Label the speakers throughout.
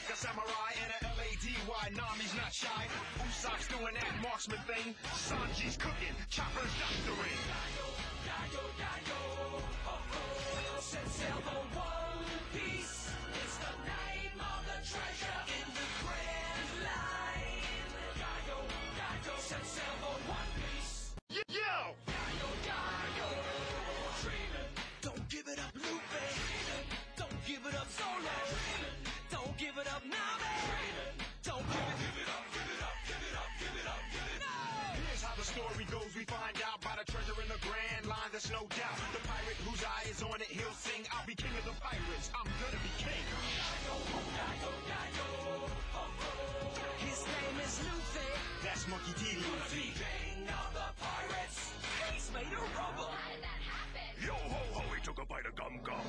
Speaker 1: like a samurai and a LADY. Nami's not shy. Usopp's doing that marksman thing. Sanji's cooking. Chopper's doctoring. Set sail on One Piece. It's the name of the treasure in the Grand Line. Set sail on One Piece. Yo! Don't give it up, Luffy. Don't give it up, Solo. Don't give it up, Nami. Don't give it up, give it up, give it up, give it up, give it up. Here's how the story goes. We find out about a treasure in the Grand Line. There's no doubt. The pirate whose eye is on it, he'll sing. I'll be king of the pirates. I'm gonna be king. His name is Luffy. That's Monkey D. Luffy. King of the pirates. He's made of rubber. How did that happen? Yo ho ho, he took a bite of gum gum.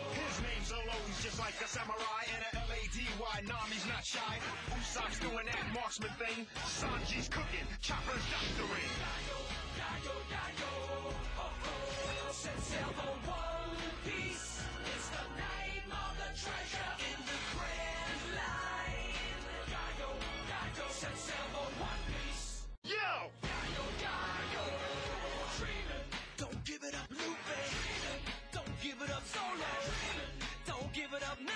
Speaker 1: His name's alone, he's just like a samurai and a LADY. Nami's not shy. Usopp's doing that marksman thing. Sanji's cooking. Chopper's doctoring. Set sail on One Piece. It's the name of the treasure in the Grand Line. Set sail on One Piece. Yo! Don't give it up, Luffy. Don't give it up, Solo. Don't give it up, Nami.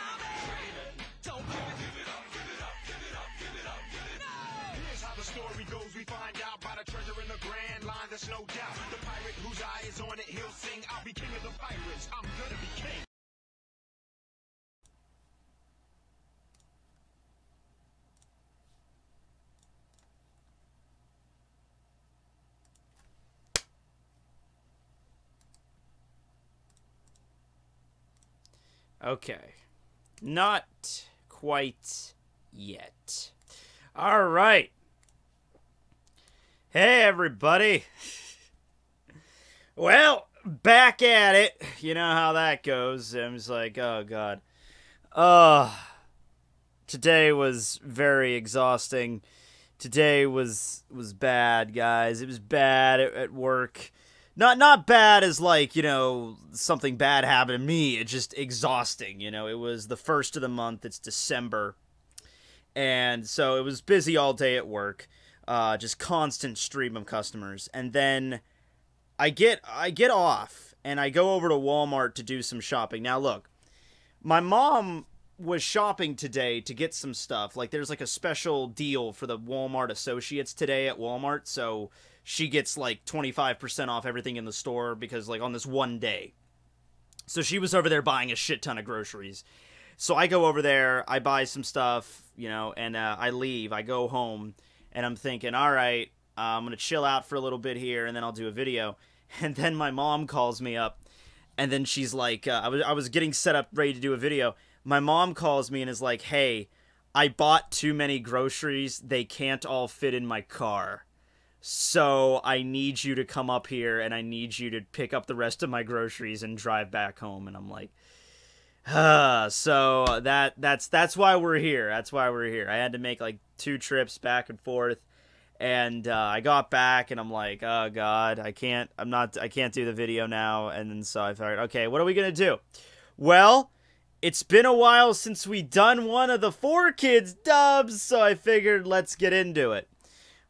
Speaker 1: Don't give it up, give it up, give it up, give it up, give it up. Here's how the story goes. We find out about a treasure in the Grand Line. There's no doubt. The pirate whose eye is on it, he'll sing. I'll be king of the pirates. I'm gonna be king.
Speaker 2: Okay. Not quite yet. All right. Hey, everybody. Well, back at it. You know how that goes. I'm just like, oh, God. Today was very exhausting. Today was bad, guys. It was bad at work. Not bad as, like, you know, something bad happened to me. It's just exhausting, you know. It was the first of the month. It's December. And so it was busy all day at work. Just constant stream of customers. And then I get off, and I go over to Walmart to do some shopping. Now, look, my mom was shopping today to get some stuff. Like, there's, like, a special deal for the Walmart associates today at Walmart, so she gets, like, 25% off everything in the store because, like, on this one day. So she was over there buying a shit ton of groceries. So I go over there, I buy some stuff, you know, and I leave. I go home, and I'm thinking, all right, I'm going to chill out for a little bit here, and then I'll do a video. And then my mom calls me up, and then she's like, I was getting set up, ready to do a video. My mom calls me and is like, hey, I bought too many groceries. They can't all fit in my car. So I need you to come up here, and I need you to pick up the rest of my groceries and drive back home. And I'm like, so that's why we're here. That's why we're here. I had to make like 2 trips back and forth, and I got back, and I'm like, oh God, I can't do the video now. And then so I thought, okay, what are we gonna do? Well, it's been a while since we done one of the 4Kids dubs, so I figured let's get into it.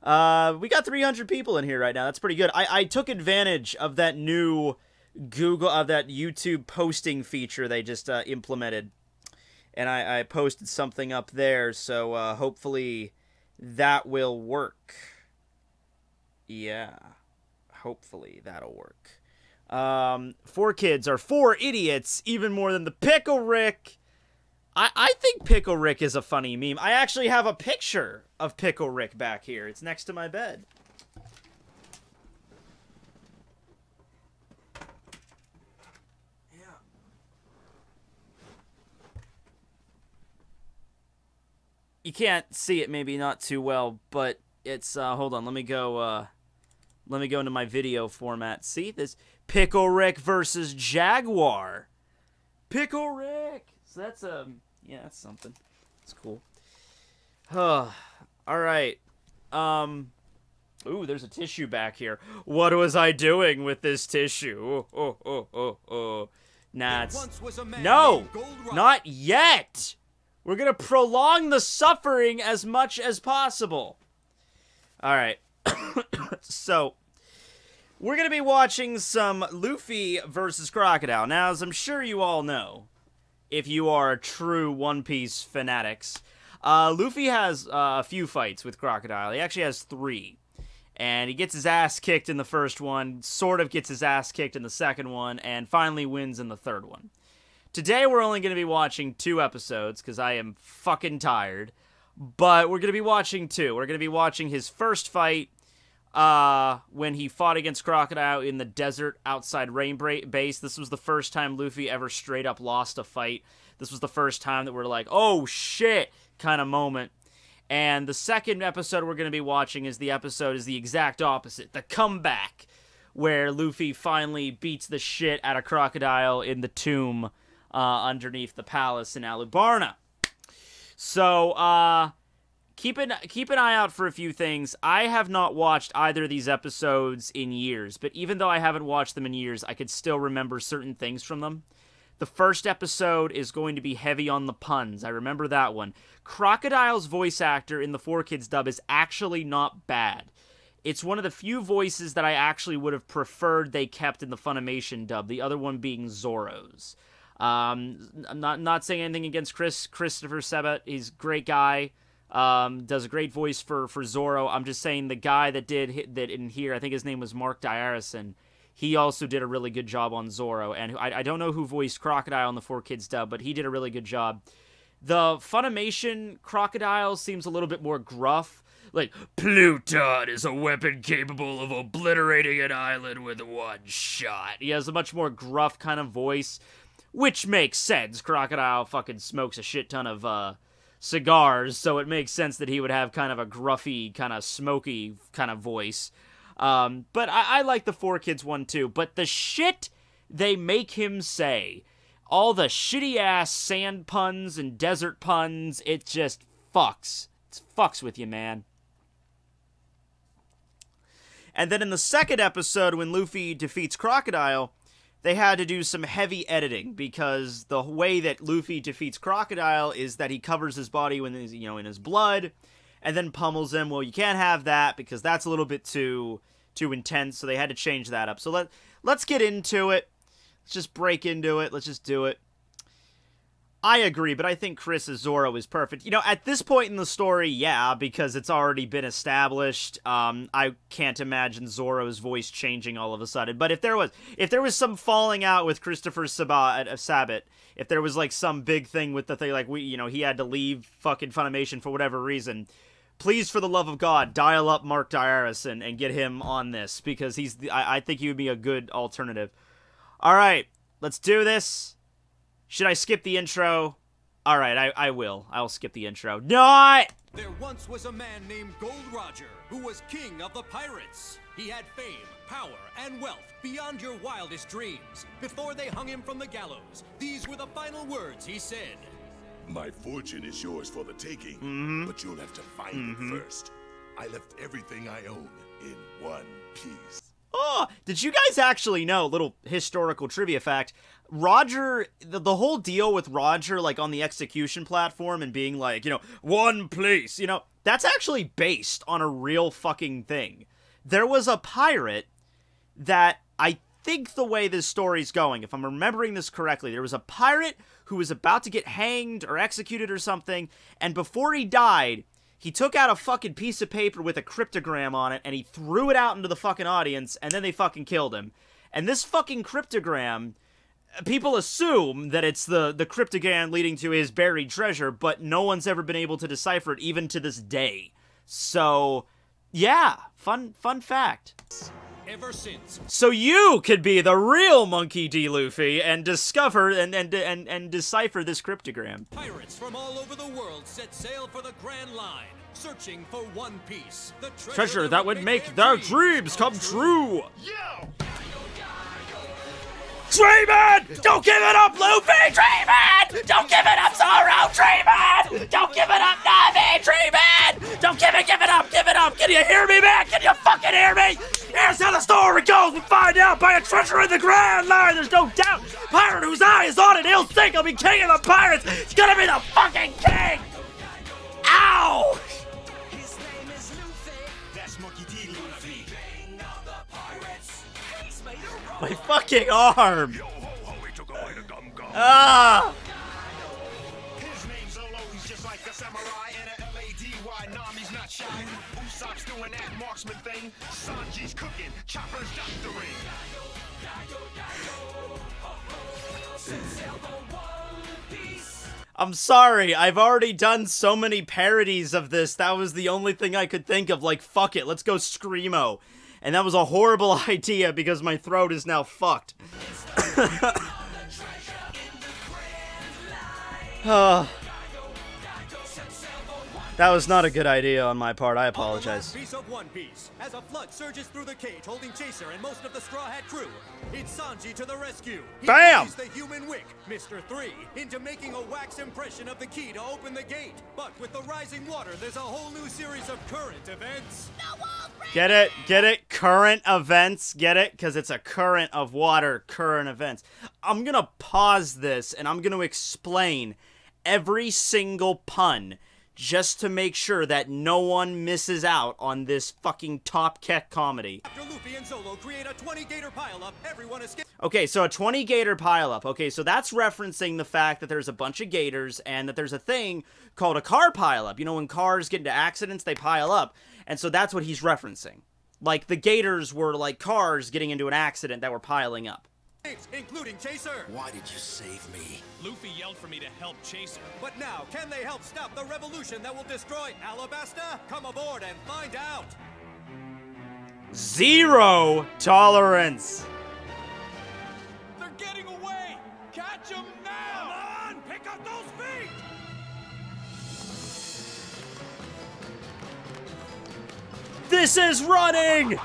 Speaker 2: We got 300 people in here right now. That's pretty good. I took advantage of that new that YouTube posting feature they just implemented, and I posted something up there, so hopefully that will work. Yeah, hopefully that'll work. 4Kids are 4 idiots, even more than the Pickle Rick. I think Pickle Rick is a funny meme. I actually have a picture of Pickle Rick back here. It's next to my bed. Yeah. You can't see it, maybe not too well, but it's hold on, let me go into my video format. See this Pickle Rick versus Jaguar. Pickle Rick. So that's yeah, that's something. That's cool. All right. Ooh, there's a tissue back here. What was I doing with this tissue? Oh. Nah, no, not yet. We're gonna prolong the suffering as much as possible. All right. So, we're gonna be watching some Luffy versus Crocodile. Now, as I'm sure you all know, if you are true One Piece fanatics, Luffy has a few fights with Crocodile. He actually has 3. And he gets his ass kicked in the first one, sort of gets his ass kicked in the second one, and finally wins in the third one. Today we're only going to be watching 2 episodes, because I am fucking tired. But we're going to be watching 2. We're going to be watching his first fight, when he fought against Crocodile in the desert outside Rain Base. This was the first time Luffy ever straight up lost a fight. This was the first time that we're like, oh shit, kind of moment. And the second episode we're going to be watching is the exact opposite. The comeback, where Luffy finally beats the shit out of Crocodile in the tomb underneath the palace in Alubarna. So, keep an eye out for a few things. I have not watched either of these episodes in years, but even though I haven't watched them in years, I could still remember certain things from them. The first episode is going to be heavy on the puns. I remember that one. Crocodile's voice actor in the 4Kids dub is actually not bad. It's one of the few voices that I actually would have preferred they kept in the Funimation dub, the other one being Zoro's. I'm not saying anything against Christopher Sabat. He's a great guy. Does a great voice for Zoro. I'm just saying the guy that did that in here, I think his name was Mark Diarison. He also did a really good job on Zoro, and I don't know who voiced Crocodile in the 4Kids dub, but he did a really good job. The Funimation Crocodile seems a little bit more gruff, like, Pluton is a weapon capable of obliterating an island with one shot. He has a much more gruff kind of voice, which makes sense. Crocodile fucking smokes a shit ton of cigars, so it makes sense that he would have kind of a gruffy, kind of smoky kind of voice. But I like the 4Kids one too. But the shit they make him say, all the shitty-ass sand puns and desert puns, it just fucks. It fucks with you, man. And then in the second episode, when Luffy defeats Crocodile, they had to do some heavy editing, because the way that Luffy defeats Crocodile is that he covers his body in his blood, and then pummels him. Well, you can't have that, because that's a little bit too intense, so they had to change that up. So let's get into it. Let's just break into it. Let's just do it. I agree, but I think Chris's Zoro is perfect. At this point in the story, yeah, because it's already been established. I can't imagine Zoro's voice changing all of a sudden. But if there was some falling out with Christopher Sabat, if there was like some big thing with the thing, like he had to leave fucking Funimation for whatever reason, please, for the love of God, dial up Mark Diarison and get him on this, because I think he would be a good alternative. All right, let's do this. Should I skip the intro? All right, I will. I'll skip the intro. Not!
Speaker 1: There once was a man named Gold Roger, who was king of the pirates. He had fame, power, and wealth beyond your wildest dreams. Before they hung him from the gallows, these were the final words he said.
Speaker 3: My fortune is yours for the taking, but you'll have to find it first. I left everything I own in one piece.
Speaker 2: Oh, did you guys actually know, little historical trivia fact, Roger, the whole deal with Roger, like, on the execution platform and being like, one place, that's actually based on a real fucking thing. There was a pirate that, I think the way this story's going, if I'm remembering this correctly, there was a pirate who was about to get hanged or executed or something, and before he died, he took out a fucking piece of paper with a cryptogram on it, and he threw it out into the fucking audience, and then they fucking killed him. And this fucking cryptogram, people assume that it's the cryptogram leading to his buried treasure, but no one's ever been able to decipher it, even to this day. So, yeah, fun fact.
Speaker 1: Ever since.
Speaker 2: So you could be the real Monkey D. Luffy and discover and decipher this cryptogram.
Speaker 1: Pirates from all over the world set sail for the Grand Line, searching for One Piece, the
Speaker 2: treasure that would make their dreams come true.
Speaker 3: Yo!
Speaker 2: Dreamin'! Don't give it up, Luffy! Dreamin'! Don't give it up, Zoro! Dreamin'! Don't give it up, Nami! Dreamin'! Don't give it Give it up! Give it up! Can you hear me, man? Can you fucking hear me? Here's how the story goes. We find out by a treasure in the Grand Line. There's no doubt. Pirate whose eye is on it, he'll think he'll be king of the pirates. He's gonna be the fucking king. Ow!
Speaker 1: His name is Luffy. That's Monkey D. Luffy. King of the pirates. He's made a roll.
Speaker 2: My fucking arm.
Speaker 3: Yo ho ho, he took away the gum gum.
Speaker 2: Ah!
Speaker 4: His name's Zolo, he's just like a samurai and a L-A-D-Y. Nami's not shy. Usopp's doing that marksman thing. Sanji's cooking. Chopper's doctoring.
Speaker 2: I'm sorry, I've already done so many parodies of this. That was the only thing I could think of. Like, fuck it, let's go Screamo. And that was a horrible idea because my throat is now fucked. That was not a good idea on my part. I apologize.
Speaker 5: Piece of One Piece. As a flood surges through the cage, holding Chaser and most of the Straw Hat crew, it's Sanji to the rescue. He
Speaker 2: Bam!
Speaker 5: pushes the human wick, Mr. 3, into making a wax impression of the key to open the gate. But with the rising water, there's a whole new series of current events.
Speaker 2: Get it? Get it? Current events. Get it? Because it's a current of water, current events. I'm going to pause this and I'm going to explain every single pun just to make sure that no one misses out on this fucking top Kek comedy.
Speaker 5: After Luffy and Zolo create a 20-gator pileup, everyone escapes.
Speaker 2: Okay, so a 20-gator pileup. Okay, so that's referencing the fact that there's a bunch of gators and that there's a thing called a car pileup. You know, when cars get into accidents, they pile up. And so that's what he's referencing. Like, the gators were like cars getting into an accident that were piling up.
Speaker 5: Including Chaser.
Speaker 4: Why did you save me?
Speaker 6: Luffy yelled for me to help Chaser.
Speaker 5: But now, can they help stop the revolution that will destroy Alabasta? Come aboard and find out.
Speaker 2: Zero tolerance.
Speaker 6: They're getting away! Catch them now!
Speaker 5: Come on, pick up those feet.
Speaker 2: This is running!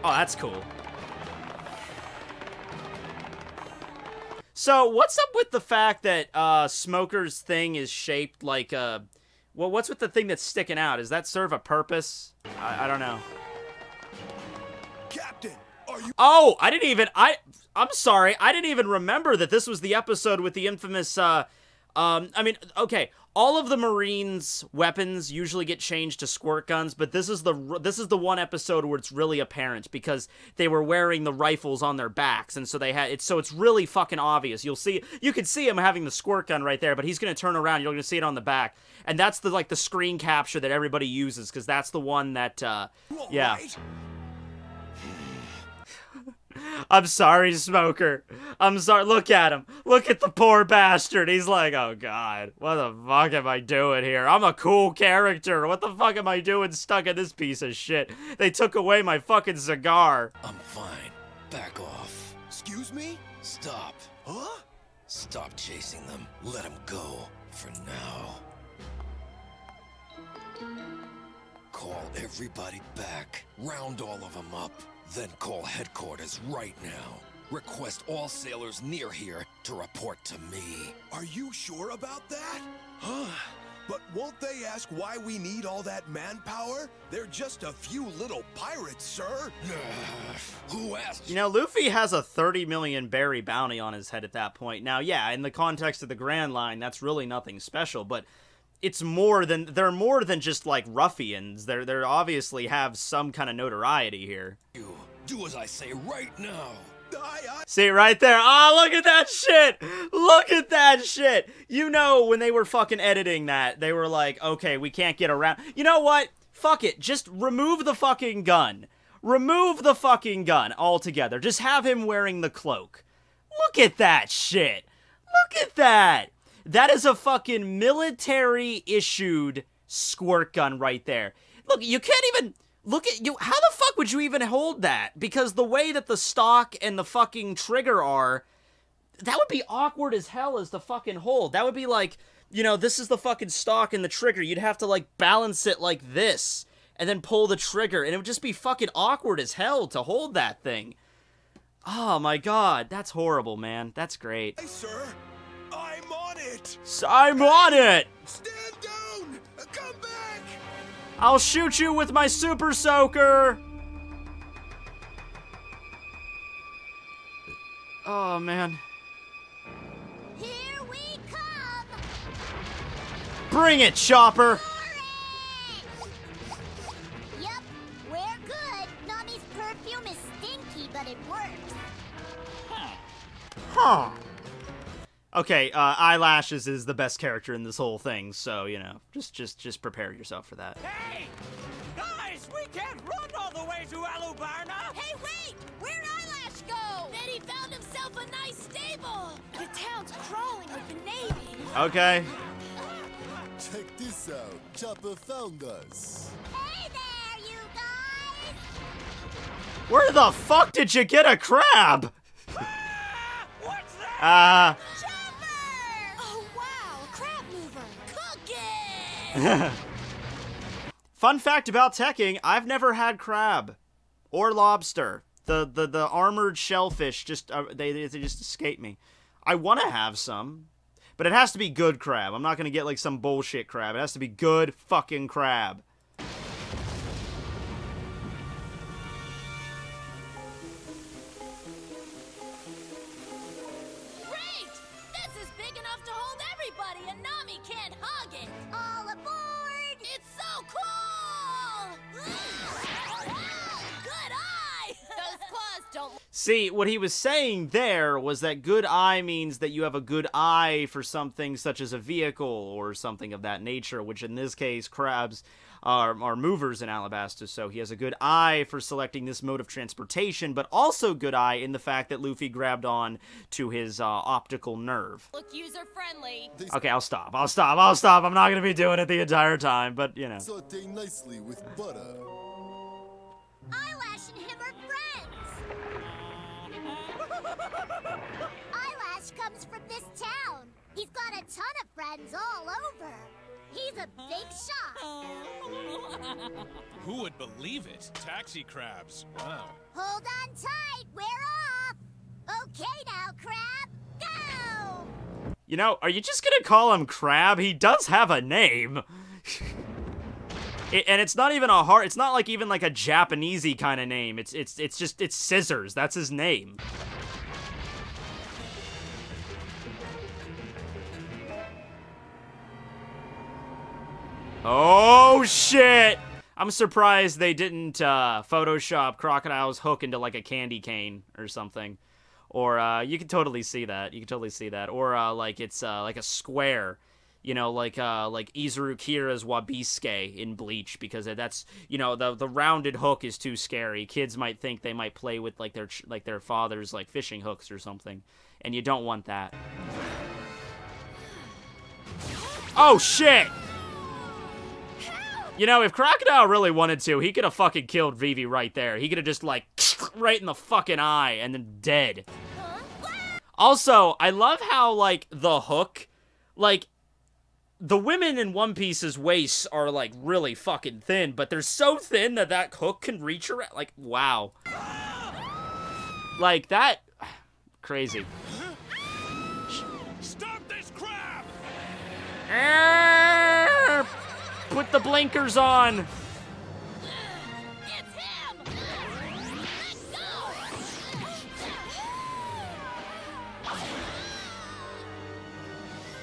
Speaker 2: Oh, that's cool. So, what's up with the fact that Smoker's thing is shaped like a... Well, what's with the thing that's sticking out? Does that serve a purpose? I don't know.
Speaker 3: Captain, are you...
Speaker 2: Oh, I didn't even... I'm sorry. I didn't even remember that this was the episode with the infamous... I mean, okay. All of the Marines' weapons usually get changed to squirt guns, but this is the one episode where it's really apparent because they were wearing the rifles on their backs, and so they had it. So it's really fucking obvious. You can see him having the squirt gun right there, but he's gonna turn around. You're gonna see it on the back, and that's the screen capture that everybody uses because that's the one that yeah.
Speaker 3: Right?
Speaker 2: I'm sorry, Smoker. I'm sorry. Look at him. Look at the poor bastard. He's like, oh, God. What the fuck am I doing here? I'm a cool character. What the fuck am I doing stuck in this piece of shit? They took away my fucking cigar.
Speaker 4: I'm fine. Back off.
Speaker 3: Excuse me?
Speaker 4: Stop.
Speaker 3: Huh?
Speaker 4: Stop chasing them. Let them go. For now. Call everybody back. Round all of them up. Then call headquarters right now. Request all sailors near here to report to me.
Speaker 3: Are you sure about that? Huh? But won't they ask why we need all that manpower? They're just a few little pirates, sir.
Speaker 4: Who asked?
Speaker 2: You know, Luffy has a 30 million berry bounty on his head at that point. Now, yeah, in the context of the Grand Line, that's really nothing special, but it's more than, they're more than just like ruffians. They're obviously have some kind of notoriety here.
Speaker 4: You do as I say right now.
Speaker 2: See right there. Oh, look at that shit. Look at that shit. You know, when they were fucking editing that, they were like, okay, we can't get around. You know what? Fuck it. Just remove the fucking gun. Remove the fucking gun altogether. Just have him wearing the cloak. Look at that shit. Look at that. That is a fucking military-issued squirt gun right there. Look, you can't even... Look at you. How the fuck would you even hold that? Because the way that the stock and the fucking trigger are, that would be awkward as hell as the fucking hold. That would be like, you know, this is the fucking stock and the trigger. You'd have to, like, balance it like this and then pull the trigger. And it would just be fucking awkward as hell to hold that thing. Oh, my God. That's horrible, man. That's great.
Speaker 3: Hey, sir. I'm on it.
Speaker 2: I'm on it!
Speaker 3: Stand down. Come back.
Speaker 2: I'll shoot you with my super soaker! Oh, man.
Speaker 7: Here we come!
Speaker 2: Bring it, Chopper!
Speaker 7: Yup, we're good. Nami's perfume is stinky, but it works.
Speaker 2: Huh. Okay, Eyelashes is the best character in this whole thing, so, you know, just prepare yourself for that.
Speaker 1: Hey! Guys, we can't run all the way to Alubarna!
Speaker 7: Hey, wait! Where'd Eyelash go? Bet he found himself a nice stable. The town's crawling with the Navy.
Speaker 2: Okay.
Speaker 8: Check this out. Chopper found us.
Speaker 7: Hey there, you guys!
Speaker 2: Where the fuck did you get a crab?
Speaker 1: What's that?
Speaker 7: Chopper! Oh, wow! Crab mover! Cooking!
Speaker 2: Fun fact about Tekking, I've never had crab. Or lobster. The armored shellfish just, they just escape me. I want to have some. But it has to be good crab. I'm not going to get like some bullshit crab. It has to be good fucking crab.
Speaker 7: Great! This is big enough to hold everybody, and Nami can't hug it. All aboard! It's so cool! Good eye! Those claws don't...
Speaker 2: See, what he was saying there was that good eye means that you have a good eye for something such as a vehicle or something of that nature, which in this case, crabs are movers in Alabasta, so he has a good eye for selecting this mode of transportation, but also good eye in the fact that Luffy grabbed on to his optical nerve.
Speaker 7: Look user-friendly.
Speaker 2: Okay, I'll stop. I'm not gonna be doing it the entire time, but, you know.
Speaker 8: Saute nicely with butter.
Speaker 7: Eyelash and him are friends. Eyelash comes from this town. He's got a ton of friends all over. He's a big shot.
Speaker 6: Who would believe it? Taxi crabs. Wow.
Speaker 7: Hold on tight, we're off. Okay now, Crab, go!
Speaker 2: You know, are you just gonna call him Crab? He does have a name. And it's not even a hard, it's not like even like a Japanesey kind of name. It's Scissors. That's his name. Oh shit! I'm surprised they didn't Photoshop Crocodile's hook into like a candy cane or something. Or you can totally see that. You can totally see that. Or like it's like a square. You know, like Izuru Kira's Wabisuke in Bleach, because that's, you know, the rounded hook is too scary. Kids might think they might play with like their father's like fishing hooks or something, and you don't want that. Oh shit! You know, if Crocodile really wanted to, he could have fucking killed Vivi right there. He could have just like right in the fucking eye and then dead. Also, I love how like the hook, like, the women in One Piece's waists are, like, really fucking thin, but they're so thin that that hook can reach around. Like, wow. Like, that... Crazy.
Speaker 6: Stop this crab!
Speaker 2: Put the blinkers on!
Speaker 7: It's him! Let's go!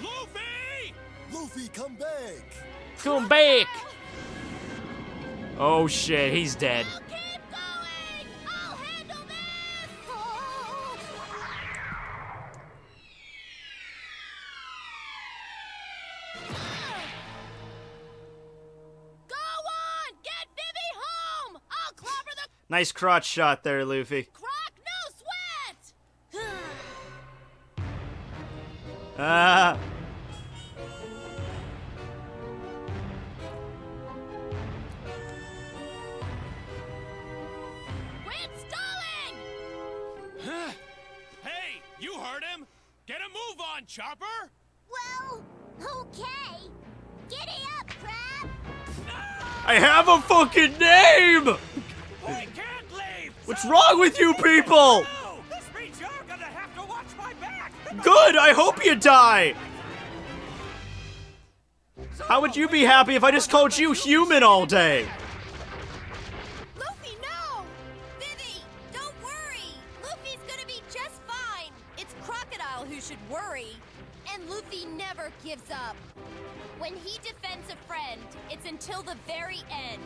Speaker 6: Luffy!
Speaker 8: Luffy, come back!
Speaker 2: Come back! Oh shit, he's dead.
Speaker 7: I'll keep going! I'll handle this! Go on! Get Vivi home! I'll clobber the
Speaker 2: Nice crotch shot there, Luffy.
Speaker 7: croc, no sweat!
Speaker 2: Ah.
Speaker 7: Quit stalling!
Speaker 6: Hey, you heard him! Get a move on, Chopper!
Speaker 7: Well, okay. Giddy up, Crab!
Speaker 2: I have a fucking name!
Speaker 1: We can't leave!
Speaker 2: What's wrong with you people?
Speaker 1: No! This means you're gonna have to watch my back!
Speaker 2: Good, I hope you die! How would you be happy if I just called you human all day?
Speaker 7: Luffy, no! Vivi, don't worry! Luffy's gonna be just fine! It's Crocodile who should worry. And Luffy never gives up. When he defends a friend, it's until the very end.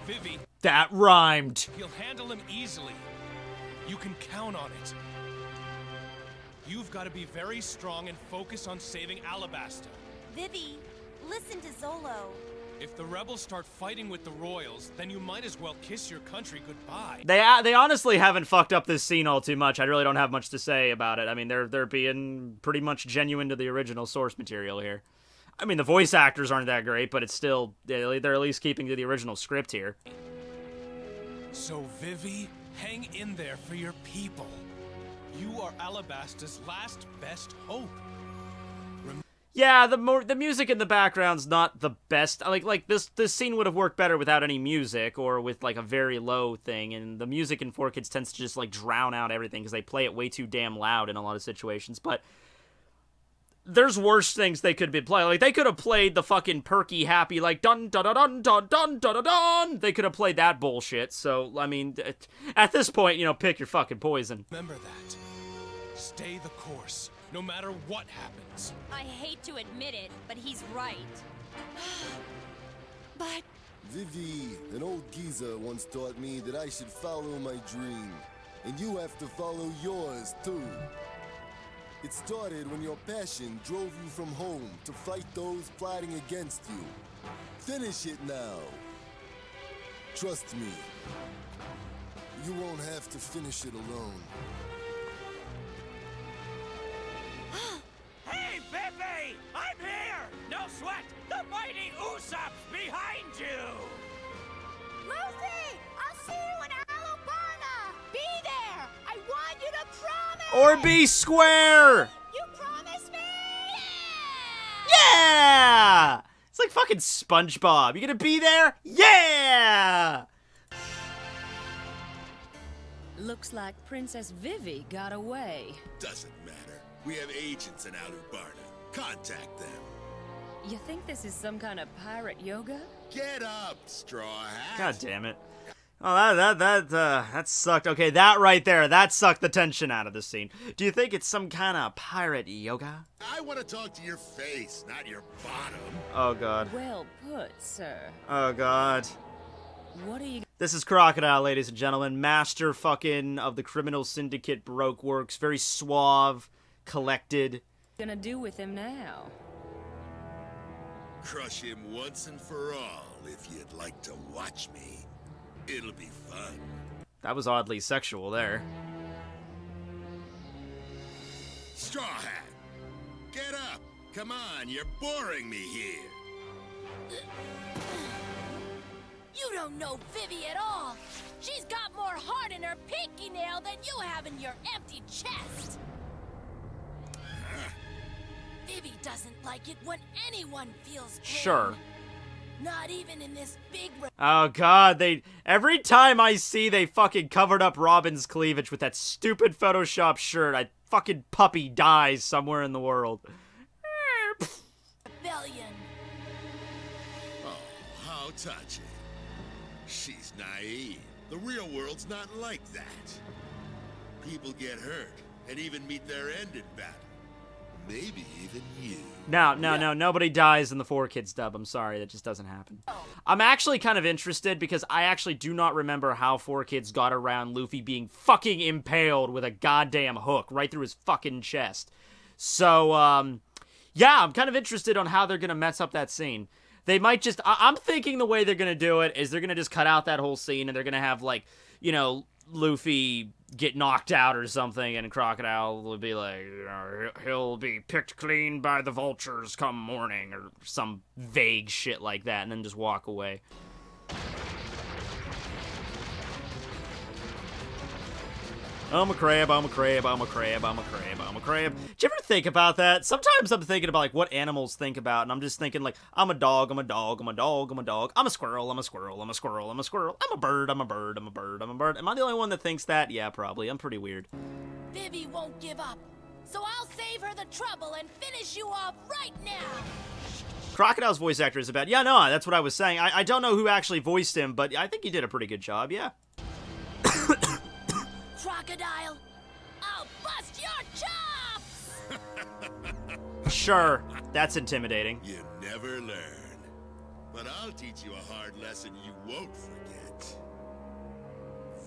Speaker 6: Vivi,
Speaker 2: That rhymed.
Speaker 6: you'll handle him easily. You can count on it. You've got to be very strong and focus on saving Alabasta.
Speaker 7: Vivi, listen to Zolo.
Speaker 6: If the rebels start fighting with the royals, then you might as well kiss your country goodbye.
Speaker 2: They honestly haven't fucked up this scene all too much. I really don't have much to say about it. I mean, they're being pretty much genuine to the original source material here. I mean, the voice actors aren't that great, but it's still, they're at least keeping to the original script here.
Speaker 6: So, Vivi, hang in there for your people. You are Alabasta's last best hope.
Speaker 2: Yeah, the music in the background's not the best. Like this scene would have worked better without any music or with like a very low thing. And the music in 4Kids tends to just like drown out everything because they play it way too damn loud in a lot of situations. But there's worse things they could be playing. Like they could have played the fucking perky happy like dun dun dun dun dun dun dun dun. They could have played that bullshit. So I mean, at this point, you know, pick your fucking poison.
Speaker 6: Remember that. Stay the course, no matter what happens.
Speaker 7: I hate to admit it, but he's right. But...
Speaker 8: Vivi, an old geezer once taught me that I should follow my dream. And you have to follow yours, too. It started when your passion drove you from home to fight those plotting against you. Finish it now. Trust me. You won't have to finish it alone.
Speaker 1: Hey, Pepe! I'm here! No sweat! The mighty Usopp's behind you!
Speaker 7: Luffy! I'll see you in Alabama! Be there! I want you to promise!
Speaker 2: Or be square!
Speaker 7: You promise me?
Speaker 2: Yeah! It's like fucking SpongeBob. You gonna be there? Yeah!
Speaker 9: Looks like Princess Vivi got away.
Speaker 3: Doesn't matter. We have agents in Alubarna. Contact them.
Speaker 9: You think this is some kind of pirate yoga?
Speaker 3: Get up, Straw Hat.
Speaker 2: God damn it. Oh, that sucked. Okay, that right there, that sucked the tension out of the scene. Do you think it's some kind of pirate yoga?
Speaker 3: I want to talk to your face, not your bottom.
Speaker 2: Oh, God.
Speaker 9: Well put, sir.
Speaker 2: Oh, God.
Speaker 9: What are you
Speaker 2: This is Crocodile, ladies and gentlemen. Master fucking of the criminal syndicate Baroque works. Very suave, collected.
Speaker 9: gonna do with him now?
Speaker 3: Crush him once and for all, if you'd like to watch me. It'll be fun.
Speaker 2: That was oddly sexual there.
Speaker 3: Straw Hat, get up. Come on, you're boring me here.
Speaker 7: You don't know Vivi at all! She's got more heart in her pinky nail than you have in your empty chest! Vivi doesn't like it when anyone feels pain.
Speaker 2: Sure.
Speaker 7: Not even in this big...
Speaker 2: Oh, God, every time I see they fucking covered up Robin's cleavage with that stupid Photoshop shirt, a fucking puppy dies somewhere in the world.
Speaker 7: rebellion.
Speaker 3: Oh, how touching. She's naive. The real world's not like that. People get hurt and even meet their end in battle. Maybe even you.
Speaker 2: No, nobody dies in the 4Kids dub. I'm sorry, that just doesn't happen. I'm actually kind of interested because I actually do not remember how 4Kids got around Luffy being fucking impaled with a goddamn hook right through his fucking chest. So, yeah, I'm kind of interested on how they're gonna mess up that scene. They might just, I'm thinking the way they're gonna do it is they're gonna just cut out that whole scene and they're gonna have, like, you know, Luffy get knocked out or something, and Crocodile will be like, you know, he'll be picked clean by the vultures come morning, or some vague shit like that, and then just walk away. I'm a crab, I'm a crab, I'm a crab, I'm a crab, I'm a crab. Did you ever think about that? Sometimes I'm thinking about, like, what animals think about, and I'm just thinking, like, I'm a dog, I'm a dog, I'm a dog, I'm a dog. I'm a squirrel, I'm a squirrel, I'm a squirrel, I'm a squirrel. I'm a bird, I'm a bird, I'm a bird, I'm a bird. Am I the only one that thinks that? Yeah, probably. I'm pretty weird.
Speaker 7: Vivi won't give up, so I'll save her the trouble and finish you off right now.
Speaker 2: Crocodile's voice actor is bad. Yeah, no, that's what I was saying. I don't know who actually voiced him, but I think he did a pretty good job, yeah.
Speaker 7: Crocodile, I'll bust your chops!
Speaker 2: Sure, that's intimidating.
Speaker 3: You never learn. But I'll teach you a hard lesson you won't forget.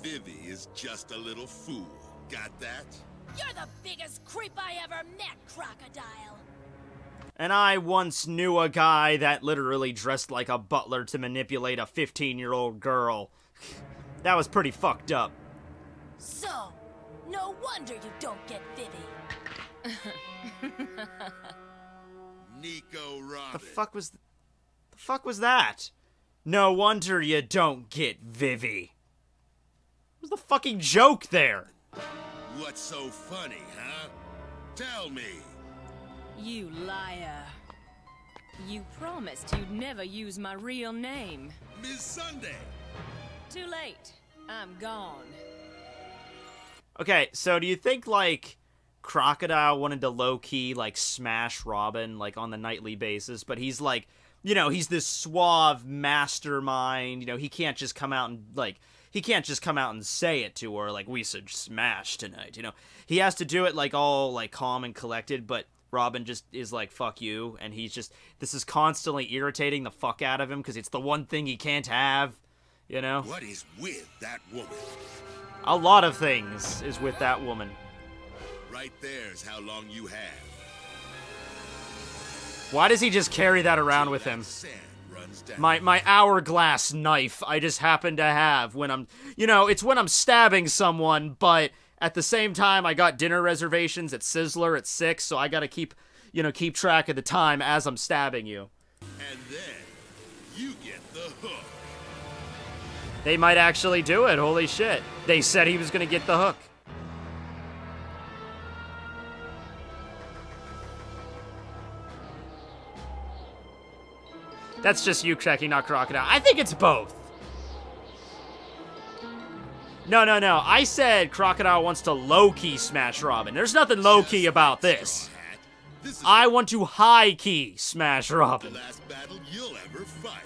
Speaker 3: Vivi is just a little fool. Got that?
Speaker 7: You're the biggest creep I ever met, Crocodile.
Speaker 2: And I once knew a guy that literally dressed like a butler to manipulate a 15-year-old girl. That was pretty fucked up.
Speaker 7: So, no wonder you don't get Vivi.
Speaker 3: Nico Robin.
Speaker 2: The fuck was that? No wonder you don't get Vivi. What was the fucking joke there?
Speaker 3: What's so funny, huh? Tell me.
Speaker 9: You liar. You promised you'd never use my real name.
Speaker 3: Miss Sunday.
Speaker 9: Too late. I'm gone.
Speaker 2: Okay, so do you think, like, Crocodile wanted to low-key, like, smash Robin, like, on the nightly basis, but he's, like, you know, he's this suave mastermind, you know, he can't just come out and, like, he can't just come out and say it to her, like, we should smash tonight, you know? He has to do it, like, all, like, calm and collected, but Robin just is like, fuck you, and he's just, this is constantly irritating the fuck out of him, because it's the one thing he can't have, you know?
Speaker 3: What is with that woman?
Speaker 2: A lot of things is with that woman.
Speaker 3: Right there's how long you have.
Speaker 2: Why does he just carry that around with him?
Speaker 3: Sand runs down.
Speaker 2: My hourglass knife I just happen to have when I'm, you know, it's when I'm stabbing someone, but at the same time I got dinner reservations at Sizzler at 6, so I gotta keep track of the time as I'm stabbing you.
Speaker 3: And then you get the hook.
Speaker 2: They might actually do it, holy shit. They said he was gonna get the hook. That's just you checking, not Crocodile. I think it's both. No. I said Crocodile wants to low-key smash Robin. There's nothing low-key about this. I want to high-key smash Robin.
Speaker 3: The last battle you'll ever fight.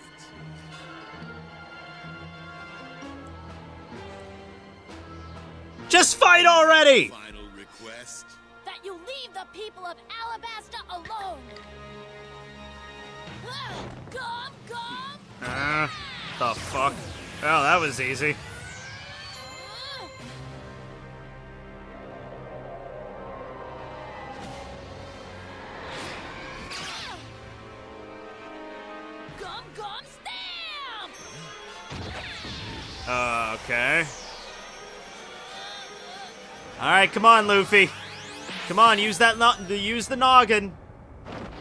Speaker 2: Just fight already!
Speaker 3: Final request.
Speaker 7: That you leave the people of Alabasta alone. Come.
Speaker 2: The fuck? Oh, that was easy.
Speaker 7: Gum stamp.
Speaker 2: Okay. Alright, come on, Luffy. Come on, use the noggin.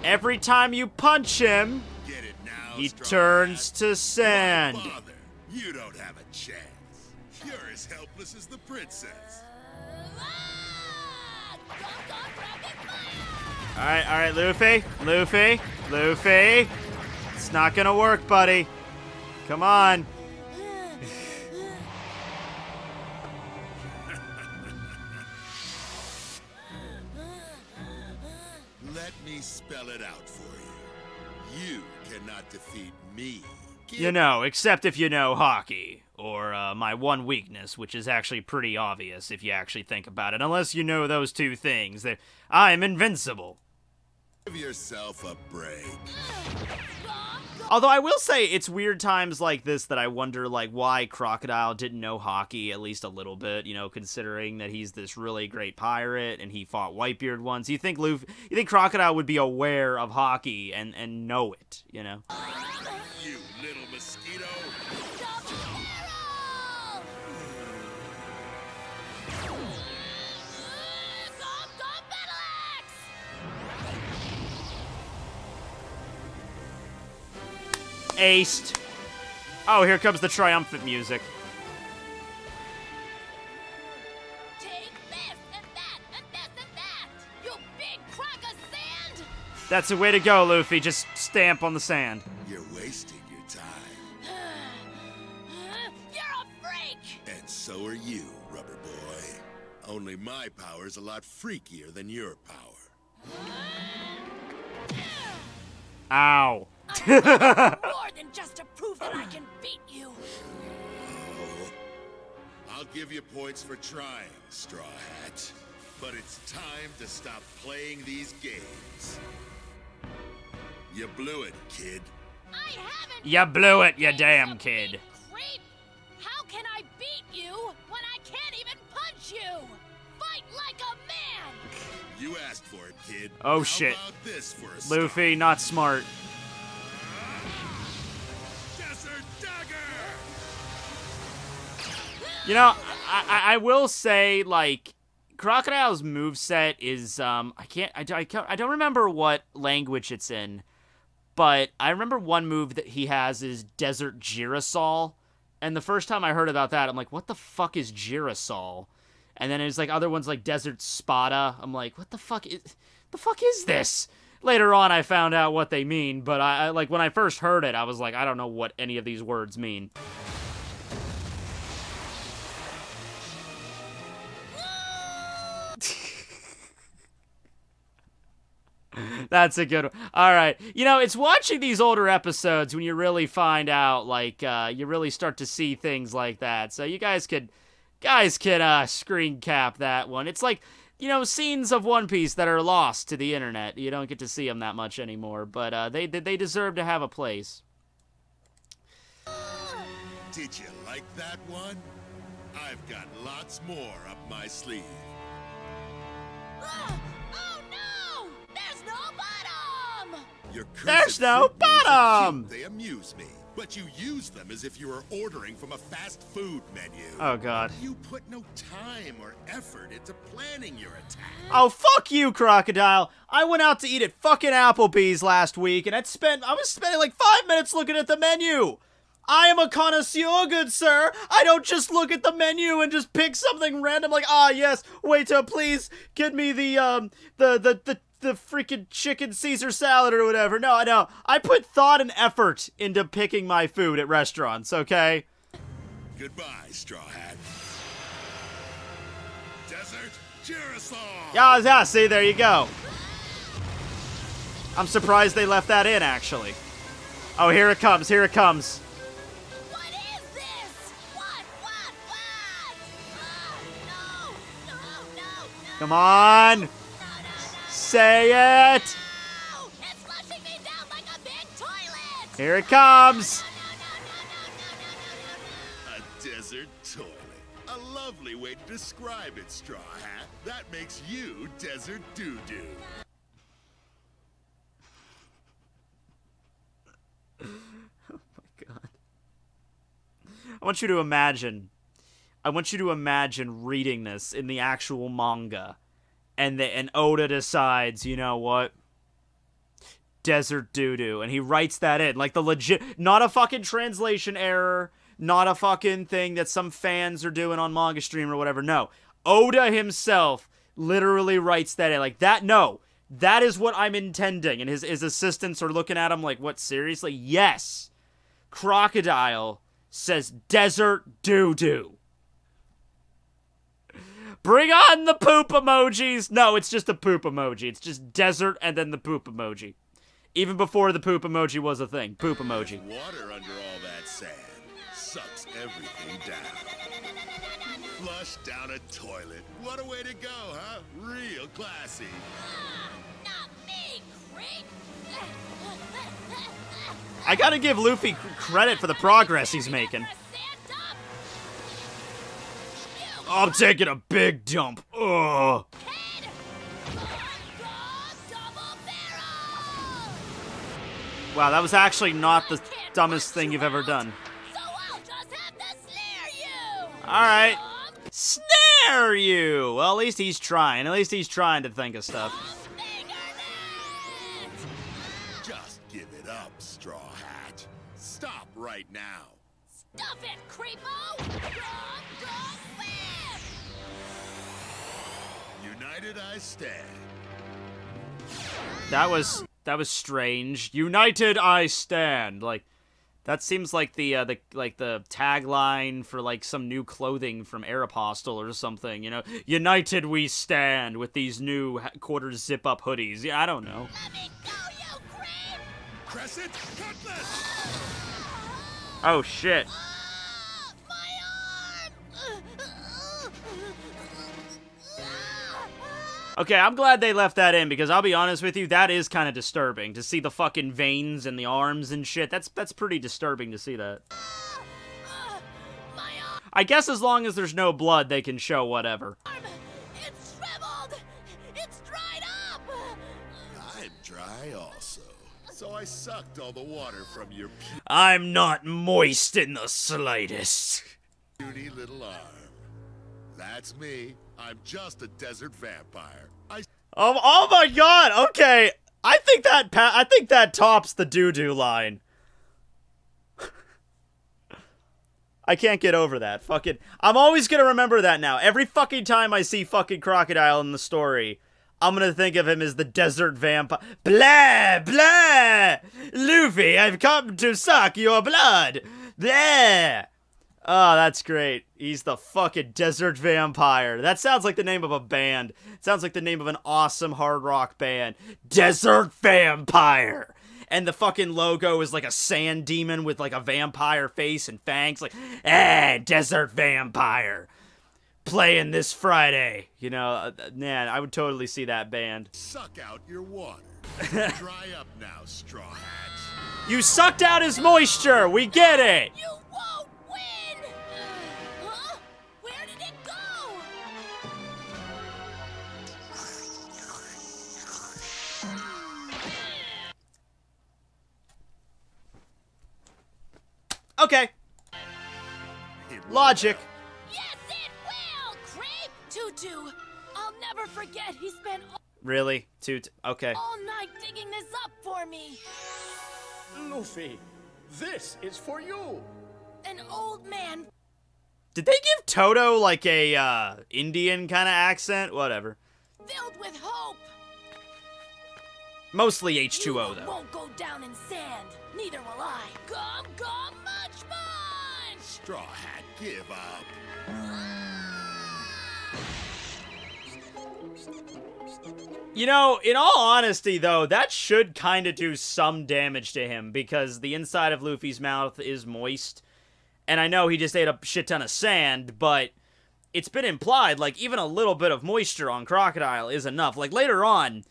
Speaker 2: Every time you punch him,
Speaker 3: Get it now,
Speaker 2: he
Speaker 3: Straw
Speaker 2: turns
Speaker 3: Hat.
Speaker 2: to sand.
Speaker 3: My father, you don't have a chance. You're as helpless as the princess.
Speaker 2: Alright, Luffy. It's not gonna work, buddy. Come on.
Speaker 3: Let me spell it out for you. You cannot defeat me.
Speaker 2: You know, except if you know hockey. Or my one weakness, which is actually pretty obvious if you actually think about it. Unless you know those two things, that I'm invincible.
Speaker 3: Give yourself a break.
Speaker 2: Although I will say, it's weird times like this that I wonder, like, why Crocodile didn't know hockey at least a little bit, you know, considering that he's this really great pirate and he fought Whitebeard once. You think Crocodile would be aware of hockey and know it, you know?
Speaker 3: You little mosquito.
Speaker 2: Aced. Oh, here comes the triumphant music.
Speaker 7: Take this and that and this and that, you big crock of sand!
Speaker 2: That's the way to go, Luffy. Just stamp on the sand.
Speaker 3: You're wasting your time.
Speaker 7: You're a freak!
Speaker 3: And so are you, rubber boy. Only my power's a lot freakier than your power.
Speaker 2: Ow.
Speaker 7: More than just to prove that I can beat you.
Speaker 3: I'll give you points for trying, Straw Hat. But it's time to stop playing these games. You blew it, kid.
Speaker 7: I haven't.
Speaker 2: You blew it, you damn kid.
Speaker 7: Creep. How can I beat you when I can't even punch you? Fight like a man.
Speaker 3: You asked for it, kid.
Speaker 2: Oh,
Speaker 3: How
Speaker 2: shit.
Speaker 3: about this for a start?
Speaker 2: Luffy, not smart.
Speaker 3: Desert Dagger!
Speaker 2: You know, I will say, like, Crocodile's moveset is, I don't remember what language it's in, but I remember one move that he has is Desert Girasol, and the first time I heard about that, I'm like, what the fuck is Girasol? And then there's, like, other ones like Desert Spada. I'm like, what the fuck is this? Later on, I found out what they mean, but I like, when I first heard it, I was like, I don't know what any of these words mean. That's a good one. All right. You know, it's watching these older episodes when you really find out, like, you really start to see things like that. So you guys could screen cap that one. It's like, you know, scenes of One Piece that are lost to the internet. You don't get to see them that much anymore, but they deserve to have a place.
Speaker 3: Did you like that one? I've got lots more up my sleeve.
Speaker 7: Oh no! There's no bottom!
Speaker 3: Your
Speaker 2: There's
Speaker 3: cursed
Speaker 2: no
Speaker 3: fruit moves are
Speaker 2: bottom!
Speaker 3: cute, they amuse me. But you use them as if you were ordering from a fast food menu.
Speaker 2: Oh, God.
Speaker 3: You put no time or effort into planning your attack.
Speaker 2: Oh, fuck you, Crocodile. I went out to eat at fucking Applebee's last week, and I was spending like 5 minutes looking at the menu. I am a connoisseur, good sir. I don't just look at the menu and just pick something random like, yes, waiter, please get me the freaking chicken Caesar salad or whatever. No. I put thought and effort into picking my food at restaurants, okay?
Speaker 3: Goodbye, Straw Hat. Desert Girasol!
Speaker 2: Yeah, see, there you go. I'm surprised they left that in, actually. Oh, here it comes.
Speaker 7: What is this? What? No.
Speaker 2: Come on! Say it!
Speaker 7: No! It's flushing me down like a big toilet!
Speaker 2: Here it comes!
Speaker 3: A desert toilet. A lovely way to describe it, Straw Hat. That makes you Desert Doo-Doo.
Speaker 2: Oh my god. I want you to imagine reading this in the actual manga. And Oda decides, you know what? Desert Doo-Doo. And he writes that in. Like the legit... Not a fucking translation error. Not a fucking thing that some fans are doing on Manga Stream or whatever. No. Oda himself literally writes that in. Like, that... No. That is what I'm intending. And his assistants are looking at him like, what, seriously? Yes. Crocodile says Desert Doo-Doo. Bring on the poop emojis! No, it's just a poop emoji. It's just desert and then the poop emoji. Even before the poop emoji was a thing. Poop emoji.
Speaker 3: Water under all that sand sucks everything down. Flush down a toilet. What a way to go, huh? Real classy.
Speaker 7: Not me, creep!
Speaker 2: I gotta give Luffy credit for the progress he's making. I'm taking a big dump. Ugh. Wow, that was actually not the dumbest thing you've ever done. Alright. Snare you! Well, at least he's trying. At least he's trying to think of stuff.
Speaker 3: Just give it up, Straw Hat. Stop right now.
Speaker 7: Stop it, creepo!
Speaker 3: United I stand.
Speaker 2: That was strange. United I stand. Like, that seems like the tagline for like some new clothing from Aeropostale or something. You know, United we stand with these new quarter zip up hoodies. Yeah, I don't know.
Speaker 7: Let me go, you creep!
Speaker 3: Crescent Cutlass!
Speaker 2: Oh shit. Okay, I'm glad they left that in, because I'll be honest with you, that is kind of disturbing to see the fucking veins in the arms and shit. That's pretty disturbing to see that. I guess as long as there's no blood, they can show whatever.
Speaker 7: It's shriveled! It's dried up!
Speaker 3: I'm dry also. So I sucked all the water from your
Speaker 2: I'm not moist in the slightest.
Speaker 3: puny little arm. That's me. I'm just a desert vampire.
Speaker 2: Oh my god, okay. I think that tops the doo-doo line. I can't get over that. Fucking, I'm always gonna remember that now. Every fucking time I see fucking Crocodile in the story, I'm gonna think of him as the desert vampire. Blah, blah! Luffy, I've come to suck your blood! Blah! Oh, that's great. He's the fucking desert vampire. That sounds like the name of a band. It sounds like the name of an awesome hard rock band. Desert Vampire! And the fucking logo is like a sand demon with like a vampire face and fangs. Like, Desert Vampire. Playing this Friday. You know, man, I would totally see that band.
Speaker 3: Suck out your water. Dry up now, Straw Hat.
Speaker 2: You sucked out his moisture. We get it.
Speaker 7: You won't win! Huh? Where did it go?
Speaker 2: Okay. Logic.
Speaker 7: Yes, it will, creep! Tutu, I'll never forget he spent
Speaker 2: Really? Okay.
Speaker 7: all night digging this up for me.
Speaker 5: Luffy, this is for you.
Speaker 7: An old man
Speaker 2: Did they give Toto like a Indian kind of accent? Whatever.
Speaker 7: filled with hope.
Speaker 2: Mostly H2O
Speaker 7: You
Speaker 2: though.
Speaker 7: won't go down in sand. Neither will I. Gum, gum, munch, munch!
Speaker 3: Straw Hat, give up.
Speaker 2: You know, in all honesty though, that should kind of do some damage to him, because the inside of Luffy's mouth is moist. And I know he just ate a shit ton of sand, but it's been implied, like, even a little bit of moisture on Crocodile is enough. Like, later on,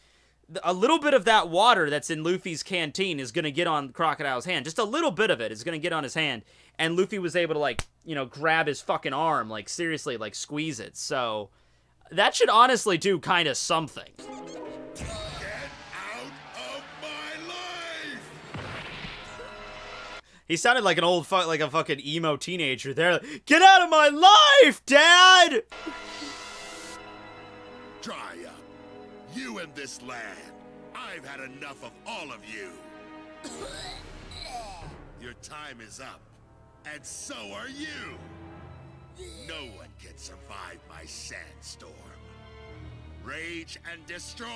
Speaker 2: a little bit of that water that's in Luffy's canteen is going to get on Crocodile's hand. Just a little bit of it is going to get on his hand. And Luffy was able to, like, you know, grab his fucking arm, like, seriously, like, squeeze it. So, that should honestly do kind of something.
Speaker 3: Get out of my life!
Speaker 2: He sounded like an old, like a fucking emo teenager there. Like, get out of my life, Dad!
Speaker 3: Dry up. You and this land. I've had enough of all of you. Your time is up. And so are you. No one can survive my sandstorm. Rage and destroy.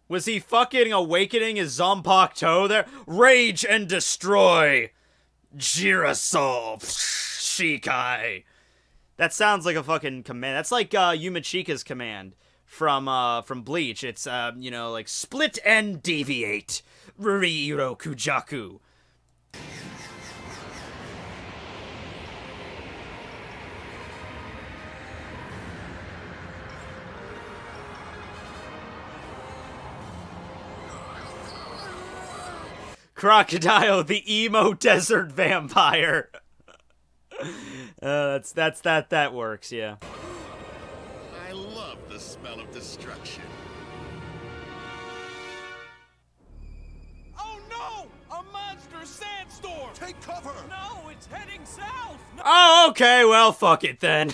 Speaker 2: Was he fucking awakening his Zanpakuto there? Rage and destroy! Girasol! Shikai! That sounds like a fucking command. That's like Yumachika's command from Bleach. It's, you know, like, split and deviate. Ruriro Kujaku. Crocodile, the emo desert vampire. That works, yeah.
Speaker 3: I love the smell of destruction.
Speaker 5: Oh no! A monster sandstorm! Take cover! No, it's heading south! No.
Speaker 2: Oh, okay, well, fuck it then.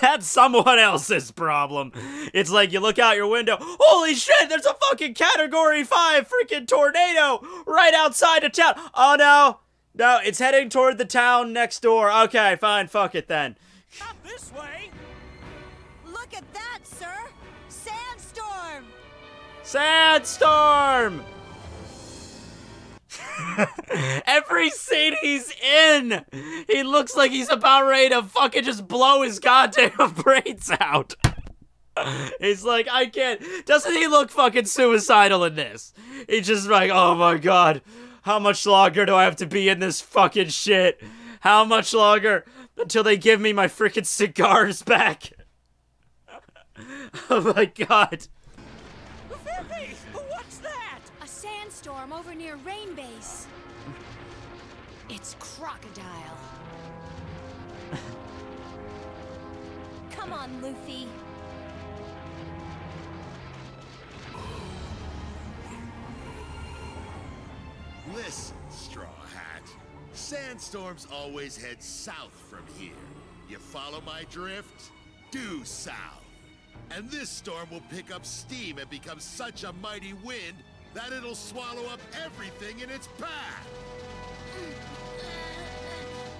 Speaker 2: That's someone else's problem. It's like you look out your window, holy shit, there's a fucking Category 5 freaking tornado right outside of town. Oh, no. No, it's heading toward the town next door. Okay, fine, fuck it then.
Speaker 5: Not this way!
Speaker 7: Look at that, sir! Sandstorm!
Speaker 2: Sandstorm! Every scene he's in, he looks like he's about ready to fucking just blow his goddamn brains out. He's like, I can't. Doesn't he look fucking suicidal in this? He's just like, oh my god, how much longer do I have to be in this fucking shit? How much longer until they give me my freaking cigars back? Oh my god.
Speaker 9: What's that? A sandstorm over near Rain Base. It's Crocodile.
Speaker 7: Come on, Luffy.
Speaker 3: Listen, Straw Hat. Sandstorms always head south from here. You follow my drift? Due south. And this storm will pick up steam and become such a mighty wind that it'll swallow up everything in its path.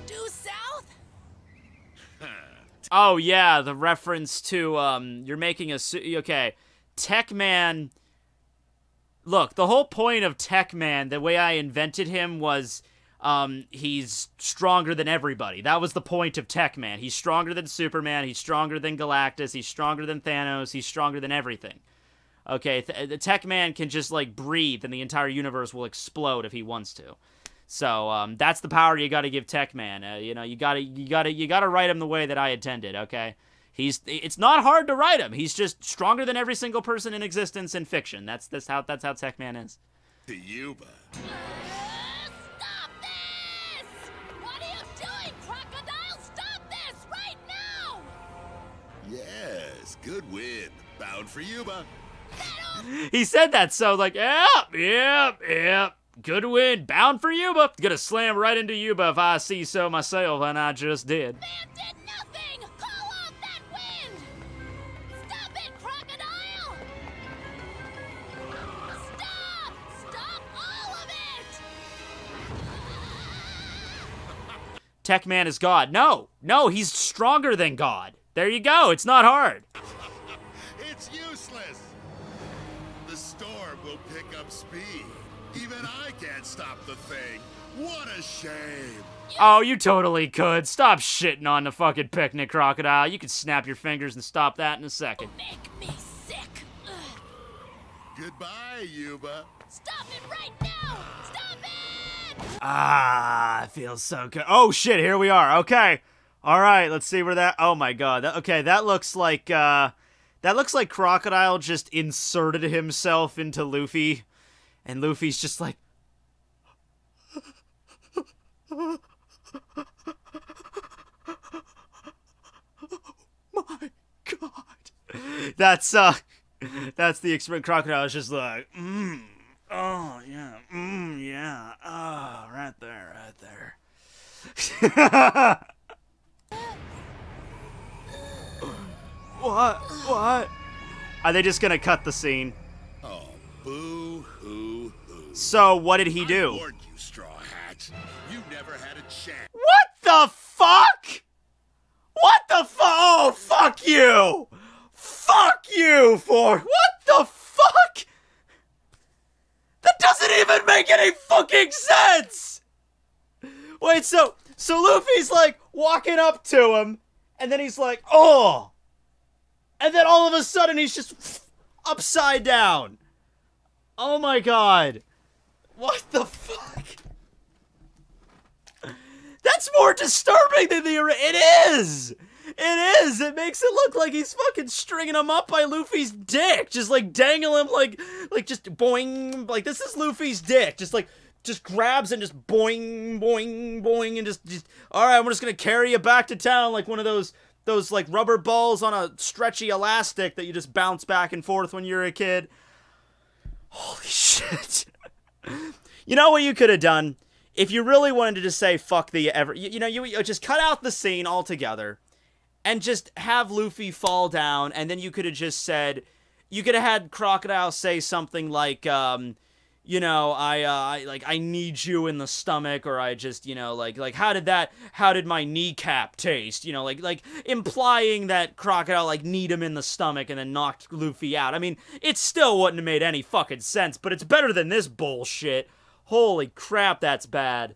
Speaker 7: Due south?
Speaker 2: Oh yeah, the reference to you're making a okay, Tekman. Look, the whole point of Tekman, the way I invented him was he's stronger than everybody. That was the point of Tekman. He's stronger than Superman, he's stronger than Galactus, he's stronger than Thanos, he's stronger than everything. Okay, the Tekman can just like breathe and the entire universe will explode if he wants to. So that's the power you got to give Tekman. You know, you gotta write him the way that I intended. Okay, it's not hard to write him. He's just stronger than every single person in existence in fiction. That's how Tekman is.
Speaker 3: To Yuba.
Speaker 7: Stop this! What are you doing, Crocodile? Stop this right now!
Speaker 3: Yes, good win. Bound for Yuba.
Speaker 2: He said that, so like, yep. Good win, bound for Yuba. Gonna slam right into Yuba if I see so myself, and I just did.
Speaker 7: Man did nothing! Call off that wind! Stop it, Crocodile! Stop! Stop all of it!
Speaker 2: Tekman is God. No, he's stronger than God. There you go, it's not hard.
Speaker 3: It's useless. The storm will pick up speed. Even I can't stop the thing. What a shame.
Speaker 2: Oh, you totally could. Stop shitting on the fucking picnic, Crocodile. You could snap your fingers and stop that in a second.
Speaker 7: Make me sick! Ugh.
Speaker 3: Goodbye, Yuba.
Speaker 7: Stop it right now! Stop it!
Speaker 2: Ah, it feels so good. Oh shit, here we are. Okay. All right, let's see where that. Oh my god. Okay, that looks like Crocodile just inserted himself into Luffy. And Luffy's just like, oh my god. That's the experience. Crocodile's just like, oh yeah, yeah, oh, right there. What? Are they just gonna cut the scene?
Speaker 3: Oh, boo-hoo-hoo.
Speaker 2: So, what did he do?
Speaker 3: I warned you, Straw Hat. You never had a chance.
Speaker 2: What the fuck? What the fuck? Oh, fuck you! Fuck you for... What the fuck? That doesn't even make any fucking sense! Wait, so Luffy's like walking up to him, and then he's like, oh! And then all of a sudden he's just upside down. Oh my god. What the fuck? That's more disturbing than the... It is! It is! It makes it look like he's fucking stringing him up by Luffy's dick. Just like dangle him like just boing. Like this is Luffy's dick. Just grabs and just boing, boing, boing, and just alright, we're just gonna carry you back to town like one of those like rubber balls on a stretchy elastic that you just bounce back and forth when you're a kid. Holy shit. You know what you could have done? If you really wanted to just say fuck the ever, you just cut out the scene altogether and just have Luffy fall down, and then you could have just said, you could have had Crocodile say something like, I need you in the stomach, or I just, how did my kneecap taste? Like implying that Crocodile, need him in the stomach and then knocked Luffy out. I mean, it still wouldn't have made any fucking sense, but it's better than this bullshit. Holy crap, that's bad.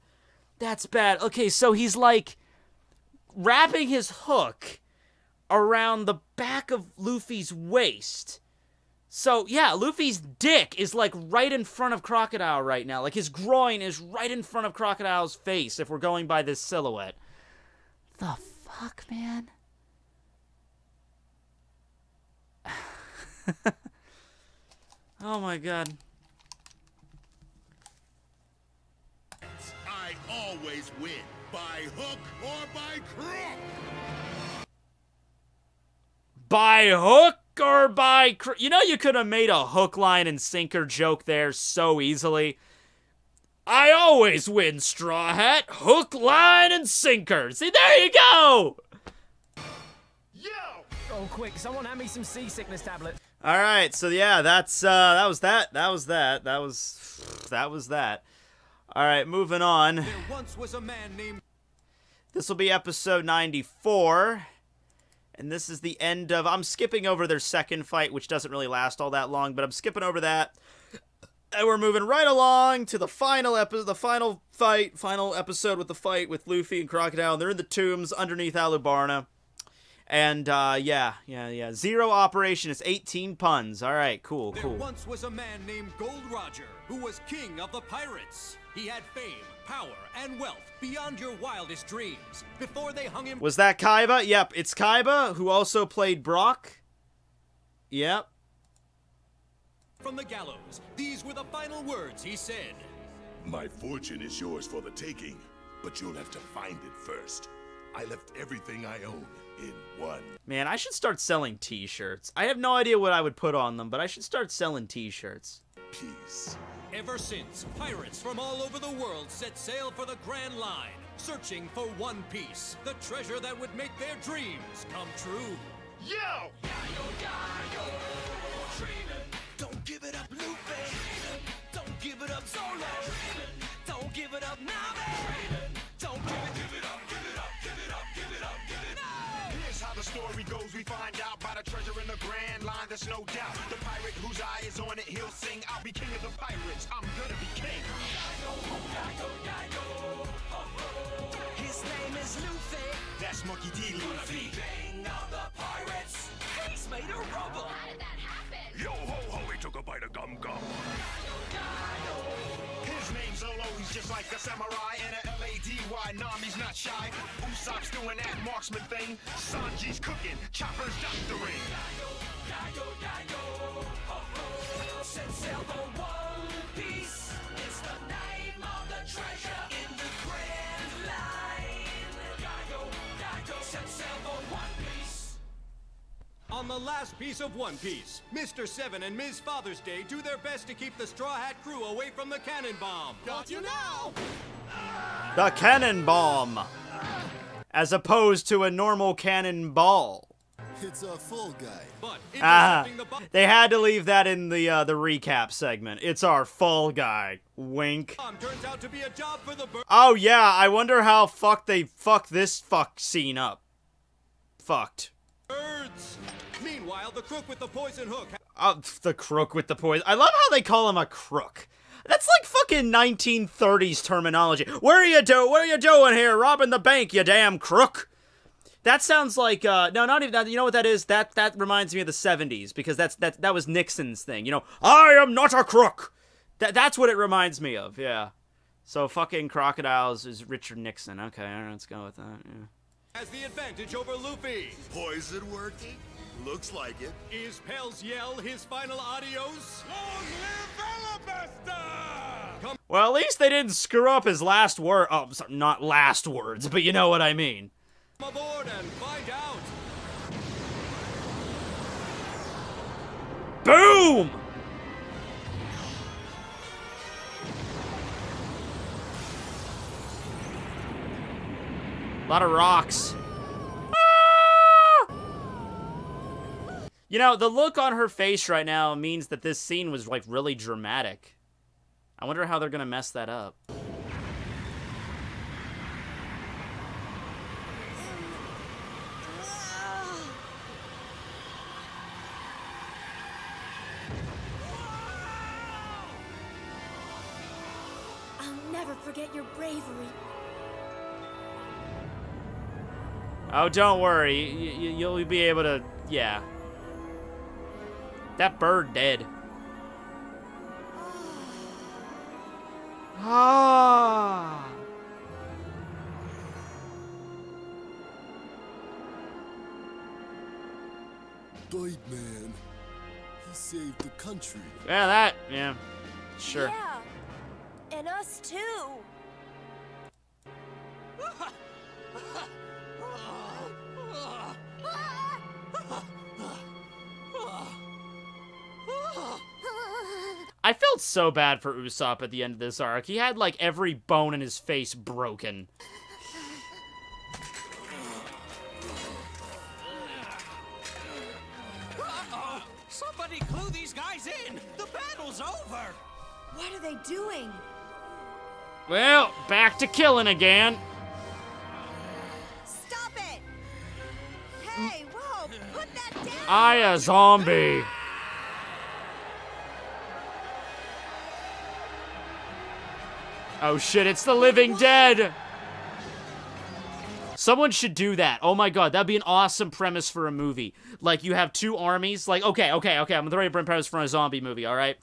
Speaker 2: That's bad. Okay, so he's, wrapping his hook around the back of Luffy's waist. So, yeah, Luffy's dick is, like, right in front of Crocodile right now. Like, his groin is right in front of Crocodile's face, if we're going by this silhouette. The fuck, man? Oh, my God.
Speaker 3: I always win, by hook or by crook.
Speaker 2: By hook or by you know, you could have made a hook, line, and sinker joke there so easily. I always win, Straw Hat. Hook, line, and sinker. See, there you go.
Speaker 3: Yo!
Speaker 10: Oh, quick! Someone hand me some seasickness tablets.
Speaker 2: All right, so yeah, that's that was that. All right, moving on.
Speaker 5: There once was a man named...
Speaker 2: This will be episode 94. And this is the end of... I'm skipping over their second fight, which doesn't really last all that long, but I'm skipping over that. And we're moving right along to the final episode with the fight with Luffy and Crocodile. And they're in the tombs underneath Alubarna. And, yeah. Zero operation is 18 puns. All right, cool.
Speaker 5: There once was a man named Gold Roger, who was king of the pirates. He had fame, power, and wealth beyond your wildest dreams. Before they hung him...
Speaker 2: Was that Kaiba? Yep, it's Kaiba, who also played Brock. Yep.
Speaker 5: From the gallows, these were the final words he said.
Speaker 3: My fortune is yours for the taking, but you'll have to find it first. I left everything I own in one.
Speaker 2: Man, I should start selling t-shirts. I have no idea what I would put on them, but I should start selling t-shirts.
Speaker 3: Peace.
Speaker 5: Ever since, pirates from all over the world set sail for the Grand Line, searching for One Piece, the treasure that would make their dreams come true.
Speaker 3: Yo!
Speaker 1: Don't give it up, Luffy. Don't give it up, Zolo. Don't give it up, Nami. Don't give it up, give it up, give it up, give it up, give it up.
Speaker 11: Here's how the story goes. We find out about a treasure in the Grand Line. There's no doubt. The pirate whose eye is on it, he'll sing. I'll be king of the pirates. I'm gonna be king.
Speaker 1: His name is Luffy.
Speaker 11: That's Monkey D. Luffy.
Speaker 1: King of the pirates. He's made of rubber.
Speaker 7: How did that happen?
Speaker 11: Yo ho ho, he took a bite of gum gum. His name's Zolo, he's just like a samurai and a L-A-D-Y. Nami's not shy. Usopp's doing that marksman thing. Sanji's cooking, Chopper's doctoring.
Speaker 1: Set sail for One Piece. It's the name of the treasure in the Grand Line. Set sail for One Piece.
Speaker 5: On the last piece of One Piece, Mr. Seven and Ms. Father's Day do their best to keep the Straw Hat crew away from the cannon bomb.
Speaker 11: Don't you know?
Speaker 2: The cannon bomb. As opposed to a normal cannonball.
Speaker 8: It's our fall guy.
Speaker 5: But
Speaker 2: Ah,
Speaker 5: intercepting the bomb
Speaker 2: they had to leave that in the recap segment. It's our fall guy. Wink.
Speaker 5: turns out to be a job for the bird.
Speaker 2: Oh yeah, I wonder how they fucked this scene up. Fucked.
Speaker 5: Birds. Meanwhile, the crook with the poison hook.
Speaker 2: Oh, the crook with the poison. I love how they call him a crook. That's like fucking 1930s terminology. What are you doing here? Robbing the bank, you damn crook. That sounds like no, not even that. You know what that is? That reminds me of the 70s because that was Nixon's thing. You know, I am not a crook. That's what it reminds me of. Yeah. So fucking Crocodiles is Richard Nixon. Okay, all right, let's go with that. Yeah.
Speaker 5: Has the advantage over Luffy.
Speaker 3: Poison working? Looks like it.
Speaker 5: Is Pell's yell his final adios?
Speaker 11: Long live Alabasta!
Speaker 2: Well, at least they didn't screw up his last word. Oh, sorry, not last words, but you know what I mean.
Speaker 5: Come aboard and find out.
Speaker 2: Boom! A lot of rocks. Ah! You know, the look on her face right now means that this scene was, like, really dramatic. I wonder how they're gonna mess that up.
Speaker 7: I'll never forget your bravery.
Speaker 2: Oh, don't worry. You'll be able to... Yeah. That bird dead. Ah.
Speaker 8: Died, man. He saved the country.
Speaker 2: Yeah, yeah. Sure.
Speaker 7: Yeah. And us too.
Speaker 2: I felt so bad for Usopp at the end of this arc. He had, like, every bone in his face broken.
Speaker 5: Somebody clue these guys in! The battle's over!
Speaker 7: What are they doing?
Speaker 2: Well, back to killing again.
Speaker 7: Stop it! Hey, whoa! Put that down!
Speaker 2: I a zombie. Oh shit, it's the living dead! Someone should do that. Oh my god, that'd be an awesome premise for a movie. Like, you have two armies. Like, okay, I'm gonna throw you a premise for a zombie movie, alright?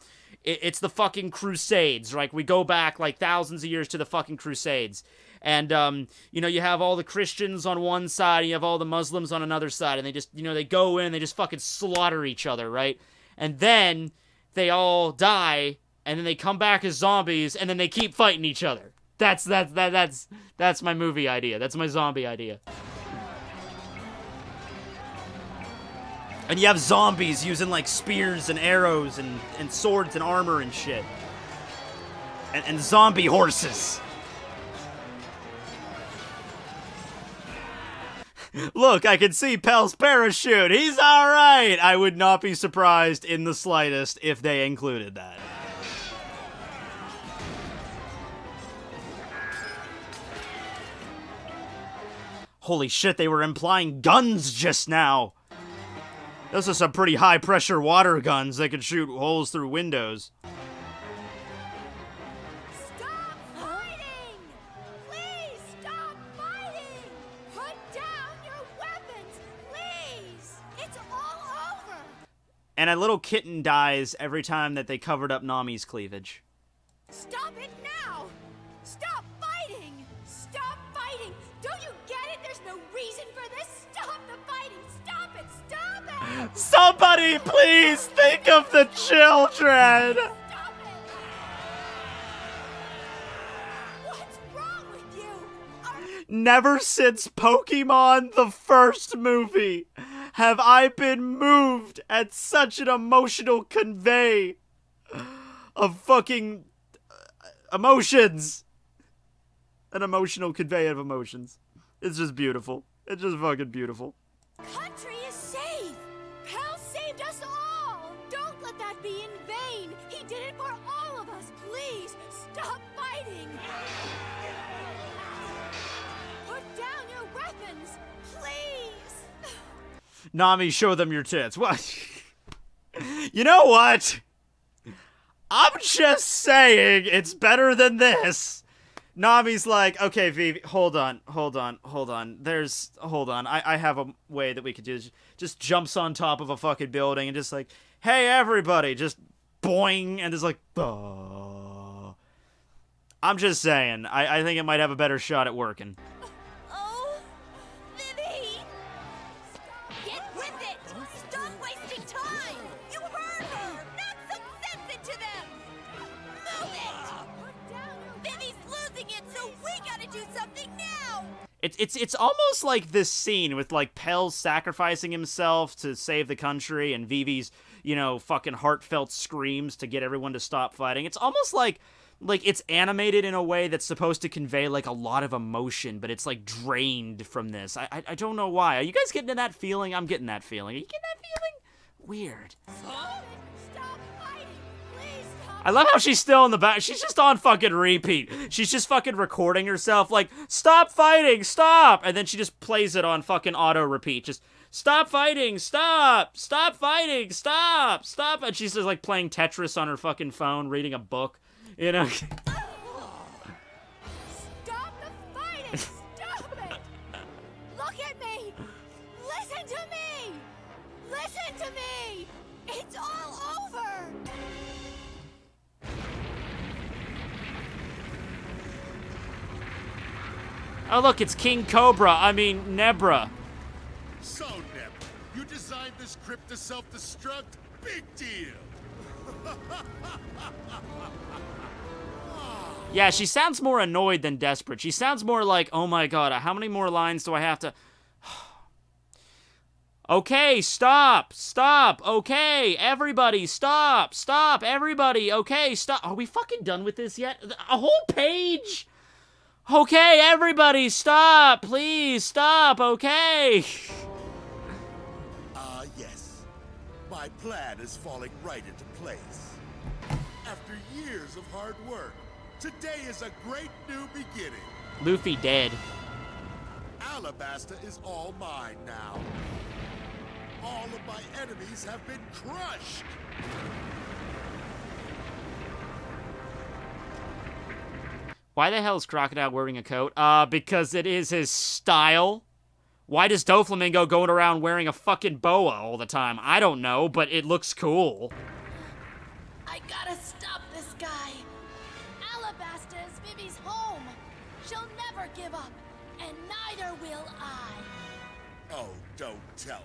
Speaker 2: It's the fucking Crusades, right? We go back, like, thousands of years to the fucking Crusades. And, you know, you have all the Christians on one side, and you have all the Muslims on another side, and they just, you know, they go in and they just fucking slaughter each other, right? And then they all die, and then they come back as zombies, and then they keep fighting each other. That's my movie idea. That's my zombie idea. And you have zombies using, like, spears and arrows and swords and armor and shit. And zombie horses. Look, I can see Pel's parachute. He's alright. I would not be surprised in the slightest if they included that. Holy shit, they were implying guns just now. Those are some pretty high-pressure water guns that could shoot holes through windows.
Speaker 7: Stop fighting! Please stop fighting! Put down your weapons, please! It's all over!
Speaker 2: And a little kitten dies every time that they covered up Nami's cleavage.
Speaker 7: Stop it now! Stop fighting! Stop fighting! Don't you get it? There's no reason for this! Stop the fighting! Stop it! Stop it!
Speaker 2: Somebody please think of the children!
Speaker 7: Stop it! What's wrong with you?
Speaker 2: Never since Pokemon the first movie have I been moved at such an emotional convey of fucking emotions. An emotional convey of emotions. It's just beautiful. It's just fucking beautiful.
Speaker 7: Country is safe! Pal saved us all! Don't let that be in vain! He did it for all of us! Please, stop fighting! Put down your weapons! Please!
Speaker 2: Nami, show them your tits. What? You know what? I'm just saying it's better than this. Nami's like, okay, Vivi, hold on. I have a way that we could do this. Just jumps on top of a fucking building and just like, hey, everybody, just boing, and just like, I'm just saying, I think it might have a better shot at working.
Speaker 7: Oh, Vivi! Get with it! Stop wasting time! You heard her! Knock some sense into them! Move it! Vivi's losing it, so we gotta do something now!
Speaker 2: It's almost like this scene with, like, Pell sacrificing himself to save the country and Vivi's, you know, fucking heartfelt screams to get everyone to stop fighting. It's almost like it's animated in a way that's supposed to convey, like, a lot of emotion, but it's, like, drained from this. I don't know why. Are you guys getting that feeling? I'm getting that feeling. Are you getting that feeling? Weird.
Speaker 7: Stop fighting! Please stop!
Speaker 2: I love how she's still in the back. She's just on fucking repeat. She's just fucking recording herself like, stop fighting, stop! And then she just plays it on fucking auto repeat. Just, stop fighting, stop! Stop fighting, stop! Stop! And she's just like playing Tetris on her fucking phone, reading a book. You know?
Speaker 7: Stop the fighting! Stop it! Look at me!
Speaker 2: Oh, look, it's King Cobra. I mean, Nebra.
Speaker 3: So, Neb, you designed this crypt to self-destruct? Big deal.
Speaker 2: Yeah, she sounds more annoyed than desperate. She sounds more like, oh my god, how many more lines do I have to... Okay, stop, stop, okay, everybody, stop, stop, everybody, okay, stop. Are we fucking done with this yet? A whole page? Okay, everybody, stop, please, stop, okay.
Speaker 3: Yes. My plan is falling right into place. After years of hard work, today is a great new beginning.
Speaker 2: Luffy dead.
Speaker 3: Alabasta is all mine now. All of my enemies have been crushed.
Speaker 2: Why the hell is Crocodile wearing a coat? Because it is his style. Why does Doflamingo going around wearing a fucking boa all the time? I don't know, but it looks cool.
Speaker 7: I gotta stop this guy. Alabasta is Vivi's home. She'll never give up, and neither will I.
Speaker 3: Oh, don't tell me.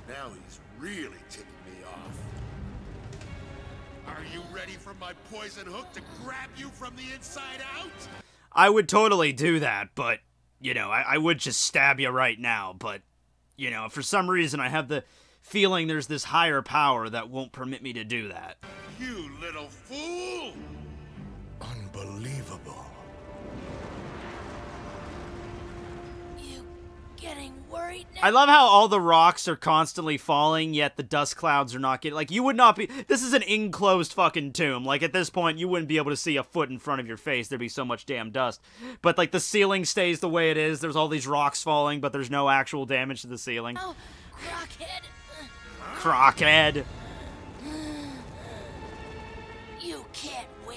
Speaker 3: Now he's really ticking me off. Are you ready for my poison hook to grab you from the inside out?
Speaker 2: I would totally do that, but, you know, I would just stab you right now, but, you know, for some reason I have the feeling there's this higher power that won't permit me to do that.
Speaker 3: You little fool! Unbelievable.
Speaker 7: Getting worried now?
Speaker 2: I love how all the rocks are constantly falling, yet the dust clouds are not getting... Like, you would not be... This is an enclosed fucking tomb. Like, at this point, you wouldn't be able to see a foot in front of your face. There'd be so much damn dust. But, like, the ceiling stays the way it is. There's all these rocks falling, but there's no actual damage to the ceiling.
Speaker 7: Oh, Crockhead.
Speaker 2: Crockhead.
Speaker 7: You can't win.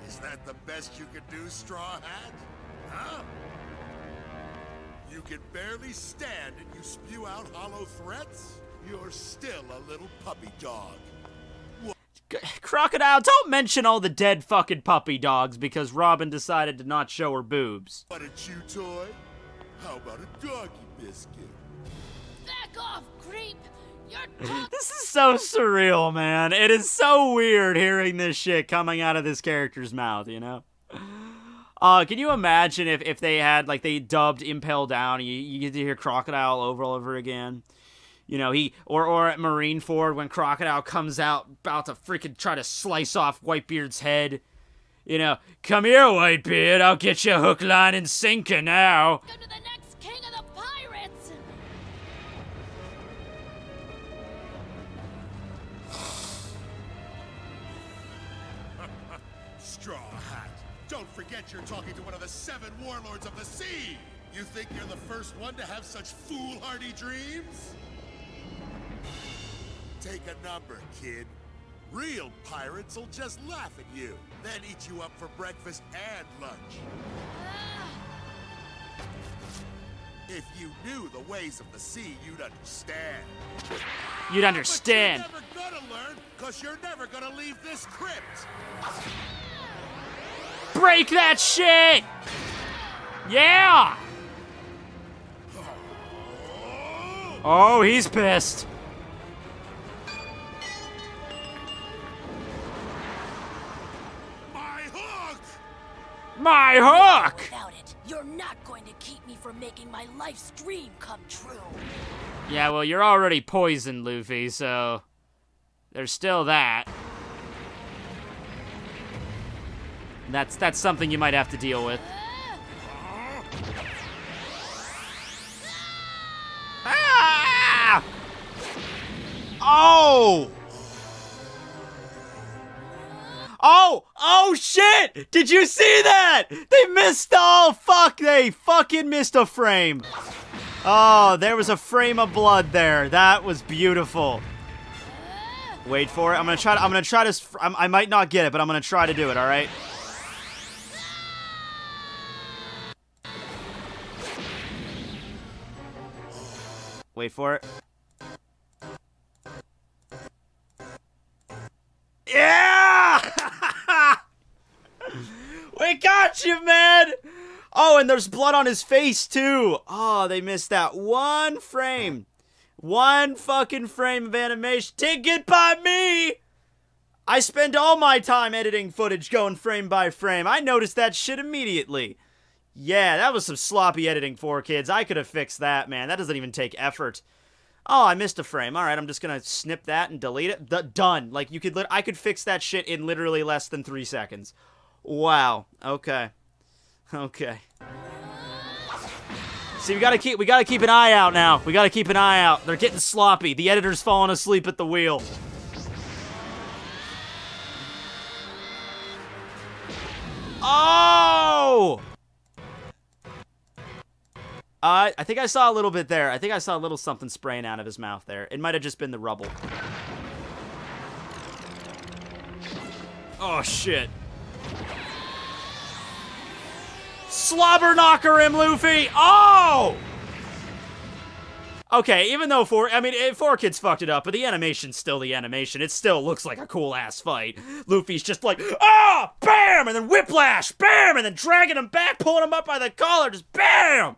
Speaker 3: Is that the best you could do, Straw Hat? Huh? You can barely stand and you spew out hollow threats? You're still a little puppy dog.
Speaker 2: Crocodile, don't mention all the dead fucking puppy dogs because Robin decided to not show her boobs.
Speaker 3: What a chew toy? How about a doggy biscuit?
Speaker 7: Back off, creep! You're talking.
Speaker 2: This is so surreal, man. It is so weird hearing this shit coming out of this character's mouth, you know? Can you imagine if they had, like, they dubbed Impel Down, you get to hear Crocodile all over again? You know, or at Marineford when Crocodile comes out about to freaking try to slice off Whitebeard's head. You know, come here, Whitebeard, I'll get you hook, line, and sinker now.
Speaker 7: Go to the next king of the pirates!
Speaker 3: Straw Hat, don't forget you're talking to one of the 7 warlords of the sea! You think you're the first one to have such foolhardy dreams? Take a number, kid. Real pirates will just laugh at you, then eat you up for breakfast and lunch. If you knew the ways of the sea, you'd understand.
Speaker 2: You'd understand.
Speaker 3: But you're never gonna learn, because you're never gonna leave this crypt.
Speaker 2: Break that shit! Yeah! Oh, he's pissed.
Speaker 3: My hook!
Speaker 2: My hook!
Speaker 7: Without it, you're not going to keep me from making my life's dream come true.
Speaker 2: Yeah, well, you're already poisoned, Luffy, so there's still that. That's something you might have to deal with. Ah! Oh! Oh shit! Did you see that? They missed, oh fuck, they fucking missed a frame. Oh, there was a frame of blood there. That was beautiful. Wait for it. I'm gonna try to, I might not get it, but I'm gonna try to do it, alright? Wait for it. got you, man. Oh, and there's blood on his face, too. Oh, they missed that one frame. One fucking frame of animation. Take it by me. I spend all my time editing footage going frame by frame. I noticed that shit immediately. Yeah, that was some sloppy editing for kids. I could have fixed that, man. That doesn't even take effort. Oh, I missed a frame. All right, I'm just gonna snip that and delete it. Done. Like, I could fix that shit in literally less than 3 seconds. Wow. Okay. Okay. See, we gotta keep an eye out now. We gotta keep an eye out. They're getting sloppy. The editor's falling asleep at the wheel. Oh! I think I saw a little bit there. I think I saw a little something spraying out of his mouth there. It might have just been the rubble. Oh, shit. Slobber knocker him, Luffy! Oh! Okay, even though 4Kids fucked it up, but the animation's still the animation. It still looks like a cool-ass fight. Luffy's just like, ah! Bam! And then whiplash! Bam! And then dragging him back, pulling him up by the collar, just bam!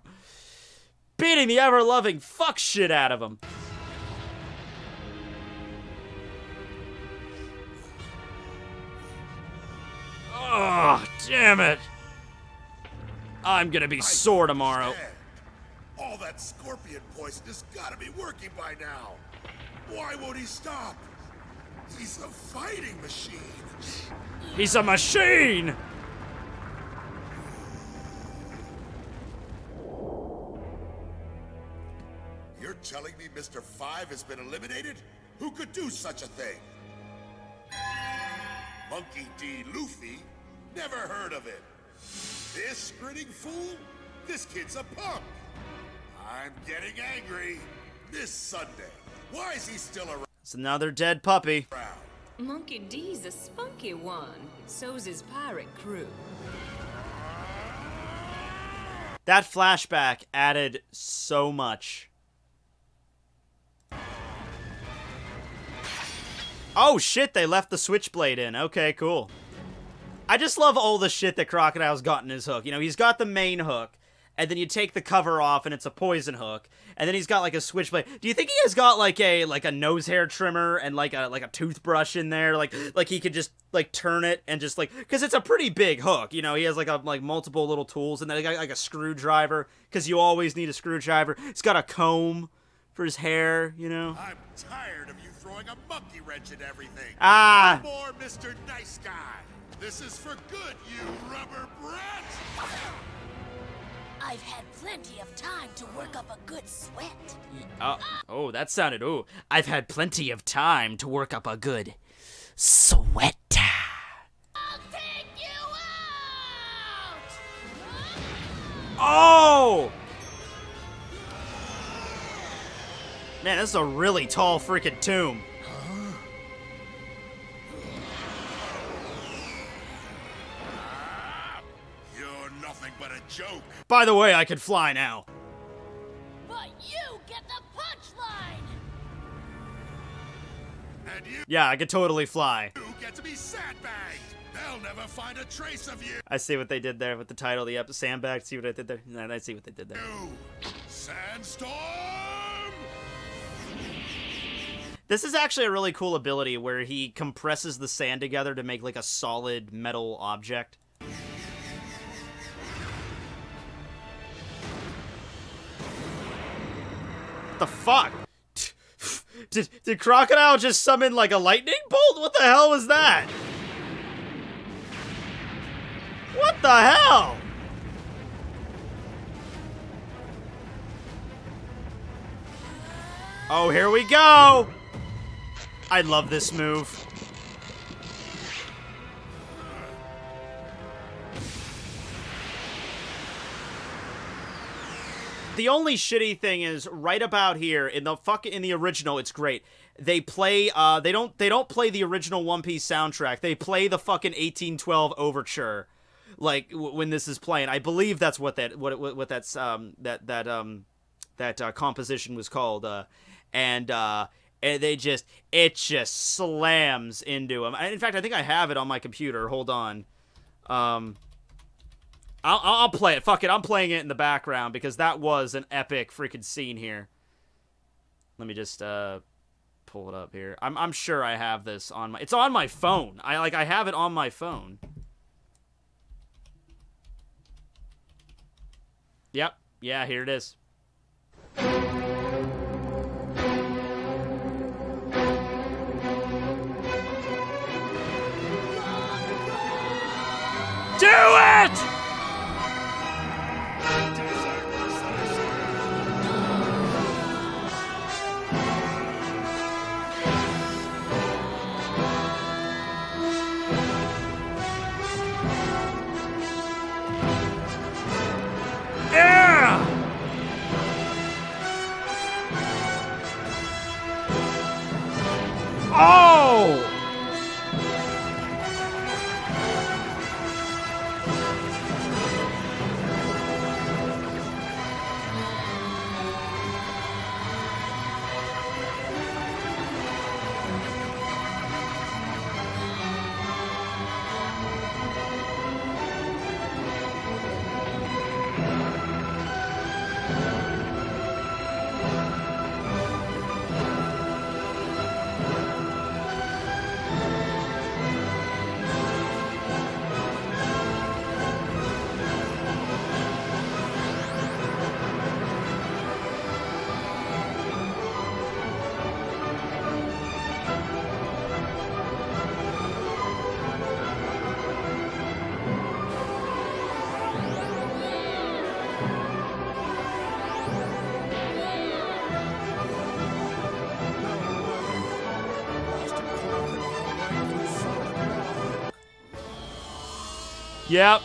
Speaker 2: Beating the ever-loving fuck shit out of him. Oh, damn it. I'm gonna be sore tomorrow.
Speaker 3: All that scorpion poison has gotta be working by now. Why won't he stop? He's a fighting machine.
Speaker 2: He's a machine!
Speaker 3: You're telling me Mr. 5 has been eliminated? Who could do such a thing? Monkey D. Luffy? Never heard of him. This grinning fool? This kid's a punk. I'm getting angry. This Sunday. Why is he still around?
Speaker 2: It's another dead puppy.
Speaker 9: Monkey D's a spunky one. So's his pirate crew.
Speaker 2: That flashback added so much. Oh shit, they left the switchblade in. Okay, cool. I just love all the shit that Crocodile's got in his hook. You know, he's got the main hook, and then you take the cover off and it's a poison hook, and then he's got like a switchblade. Do you think he has got like a nose hair trimmer and like a toothbrush in there? Like he could just like turn it and just like, because it's a pretty big hook. You know, he has like multiple little tools, and then he got like a screwdriver, because you always need a screwdriver. He's got a comb for his hair, you know.
Speaker 3: I'm tired of you throwing a monkey wrench at everything.
Speaker 2: Ah!
Speaker 3: No more Mr. Nice Guy. This is for good, you rubber brat.
Speaker 7: I've had plenty of time to work up a good sweat.
Speaker 2: Oh, that sounded, ooh. I've had plenty of time to work up a good sweat.
Speaker 7: I'll take you out!
Speaker 2: Oh! Man, this is a really tall freaking tomb.
Speaker 3: You're nothing but a joke.
Speaker 2: By the way, I could fly now.
Speaker 7: But you get the punchline!
Speaker 3: And you
Speaker 2: Yeah, I could totally fly.
Speaker 3: get to be sandbagged. They'll never find a trace of you.
Speaker 2: I see what they did there with the title of the episode. Sandbag, see what I did there? No, I see what they did there.
Speaker 3: Sandstorm!
Speaker 2: This is actually a really cool ability where he compresses the sand together to make like a solid metal object. What the fuck? Did Crocodile just summon like a lightning bolt? What the hell was that? What the hell? Oh, here we go! I love this move. The only shitty thing is right about here in the original, it's great. They play they don't play the original One Piece soundtrack. They play the fucking 1812 overture, like when this is playing. I believe that's what that composition was called. And it just slams into him. In fact, I think I have it on my computer. Hold on. I'll play it. Fuck it. I'm playing it in the background because that was an epic freaking scene here. Let me just pull it up here. I'm sure I have this on my. It's on my phone. I have it on my phone. Yep. Yeah, here it is. Do it! Yeah! Oh! Yep.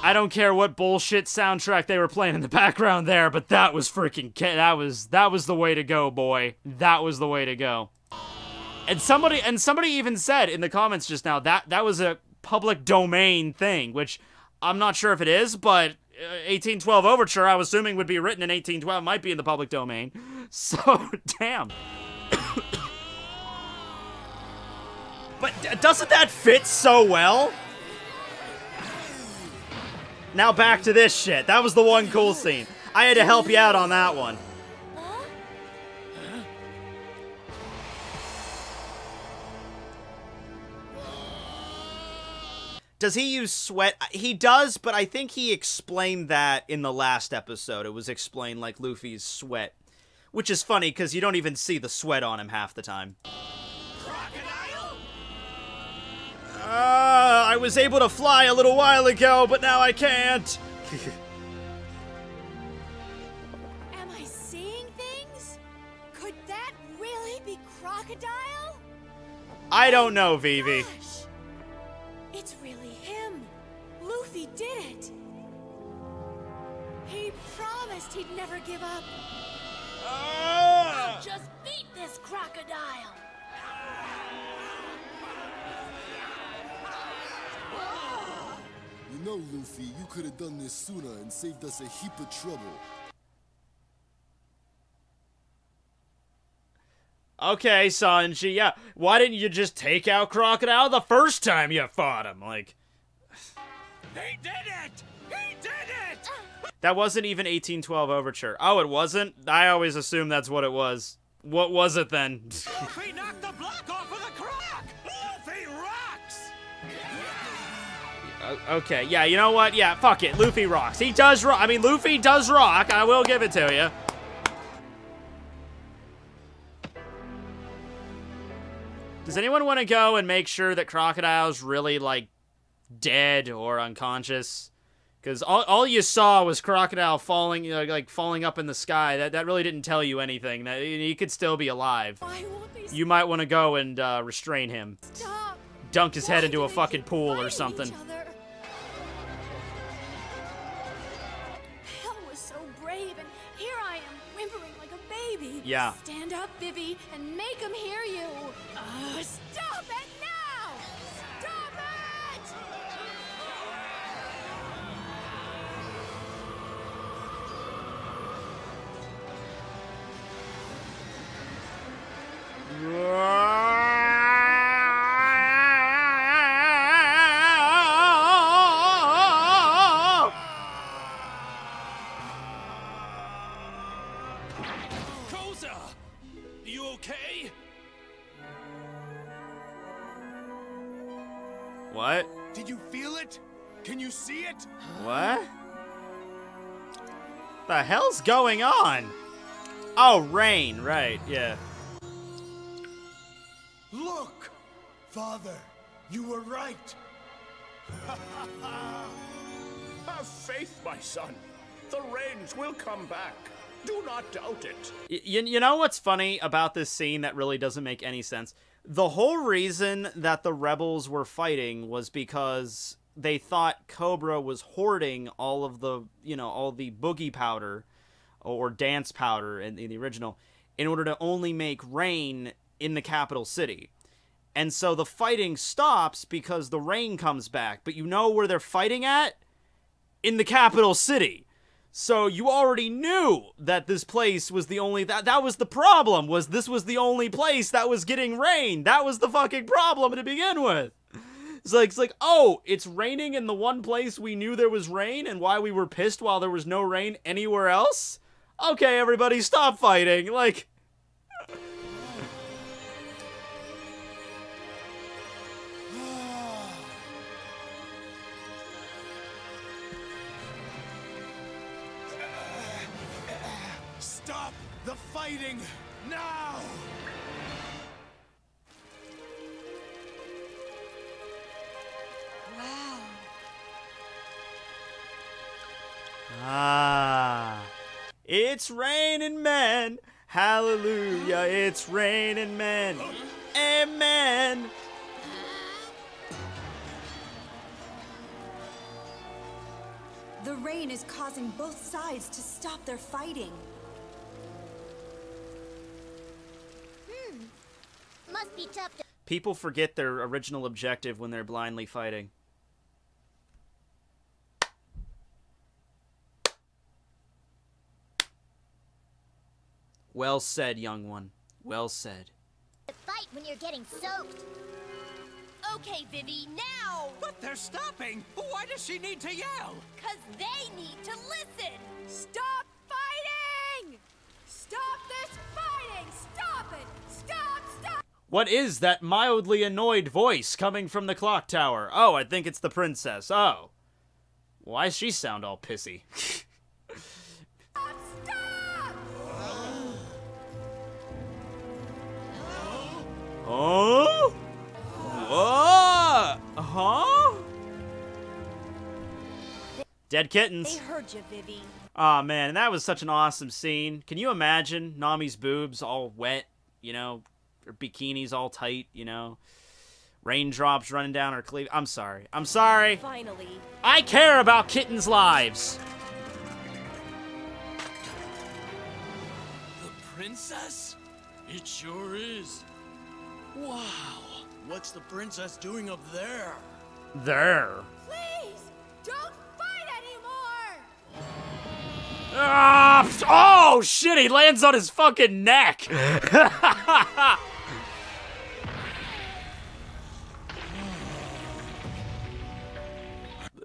Speaker 2: I don't care what bullshit soundtrack they were playing in the background there, but that was freaking that was the way to go, boy. That was the way to go. And somebody even said in the comments just now that was a public domain thing, which I'm not sure if it is, but 1812 Overture, I was assuming would be written in 1812, might be in the public domain. So, damn. But doesn't that fit so well? Now back to this shit. That was the one cool scene. I had to help you out on that one. Does he use sweat? He does, but I think he explained that in the last episode. It was explained like Luffy's sweat. Which is funny, because you don't even see the sweat on him half the time. I was able to fly a little while ago, but now I can't.
Speaker 7: Am I seeing things? Could that really be Crocodile?
Speaker 2: I don't know, Vivi.
Speaker 7: Gosh, it's really him. Luffy did it. He promised he'd never give up. I'll just beat this Crocodile.
Speaker 8: You know, Luffy, you could have done this sooner and saved us a heap of trouble.
Speaker 2: Okay, Sanji, yeah. Why didn't you just take out Crocodile the first time you fought him? Like...
Speaker 11: He did it! He did it!
Speaker 2: That wasn't even 1812 Overture. Oh, it wasn't? I always assumed that's what it was. What was it then?
Speaker 11: Luffy knocked the block off of the croc! Luffy rocks!
Speaker 2: Okay, yeah, you know what? Yeah, fuck it. Luffy rocks. He does rock. I mean, Luffy does rock. I will give it to you. Does anyone want to go and make sure that Crocodile's really, like, dead or unconscious? Because all you saw was Crocodile falling, you know, like, falling up in the sky. That really didn't tell you anything. He could still be alive. You might want to go and restrain him.
Speaker 7: Stop.
Speaker 2: Dunk his head into a fucking pool or something.
Speaker 7: Hell was so brave, and here I am whimpering like a baby.
Speaker 2: Yeah.
Speaker 7: Stand up, Vivi, and make him hear you. Stop it now! Stop it!
Speaker 6: Koza! You okay?
Speaker 2: What?
Speaker 11: Did you feel it? Can you see it?
Speaker 2: What? The hell's going on? Oh, rain, right, yeah.
Speaker 11: Look! Father, you were right.
Speaker 12: Have faith, my son. The rains will come back. Do not doubt it.
Speaker 2: You know what's funny about this scene that really doesn't make any sense? The whole reason that the rebels were fighting was because they thought Cobra was hoarding all of the, all the boogie powder or dance powder in the original in order to only make rain in the capital city. And so the fighting stops because the rain comes back. But you know where they're fighting at? In the capital city. So you already knew that this place was the only... That was the problem, was this was the only place that was getting rain. That was the fucking problem to begin with. It's like, oh, it's raining in the one place we knew there was rain and why we were pissed while there was no rain anywhere else? Okay, everybody, stop fighting. Like...
Speaker 11: Stop the fighting now!
Speaker 7: Wow.
Speaker 2: Ah. It's raining men. Hallelujah. It's raining men. Amen.
Speaker 13: The rain is causing both sides to stop their fighting.
Speaker 7: Must be tough to...
Speaker 2: People forget their original objective when they're blindly fighting. Well said, young one. Well said.
Speaker 7: Fight when you're getting soaked. Okay, Vivi, now!
Speaker 5: But they're stopping! Why does she need to yell?
Speaker 7: 'Cause they need to listen!
Speaker 13: Stop fighting! Stop this fighting! Stop it! Stop! Stop!
Speaker 2: What is that mildly annoyed voice coming from the clock tower? Oh, I think it's the princess. Oh. Why does she sound all pissy? Oh? What? Huh? Dead kittens.
Speaker 7: They heard you, Vivi.
Speaker 2: Aw, man, that was such an awesome scene. Can you imagine Nami's boobs all wet, her bikinis all tight, raindrops running down her cleave? I'm sorry. I'm sorry.
Speaker 7: Finally.
Speaker 2: I care about kittens' lives.
Speaker 5: The princess? It sure is. Wow. What's the princess doing up there?
Speaker 2: There.
Speaker 13: Please! Don't fight anymore!
Speaker 2: Ah! Oh, shit, he lands on his fucking neck.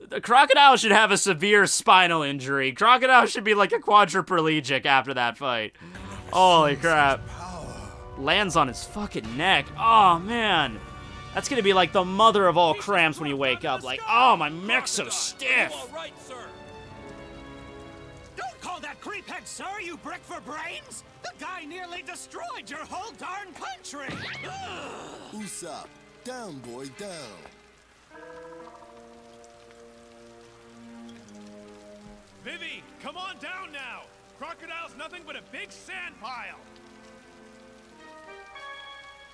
Speaker 2: The Crocodile should have a severe spinal injury. Crocodile should be like a quadriplegic after that fight. Holy crap. Lands on his fucking neck. Oh, man. That's gonna be like the mother of all cramps when you wake up. Like, oh, my neck's so stiff.
Speaker 5: All right, sir. Don't call that creephead sir, you brick for brains! The guy nearly destroyed your whole darn country!
Speaker 8: Usopp, down, boy, down.
Speaker 6: Vivi, come on down now! Crocodile's nothing but a big sand pile!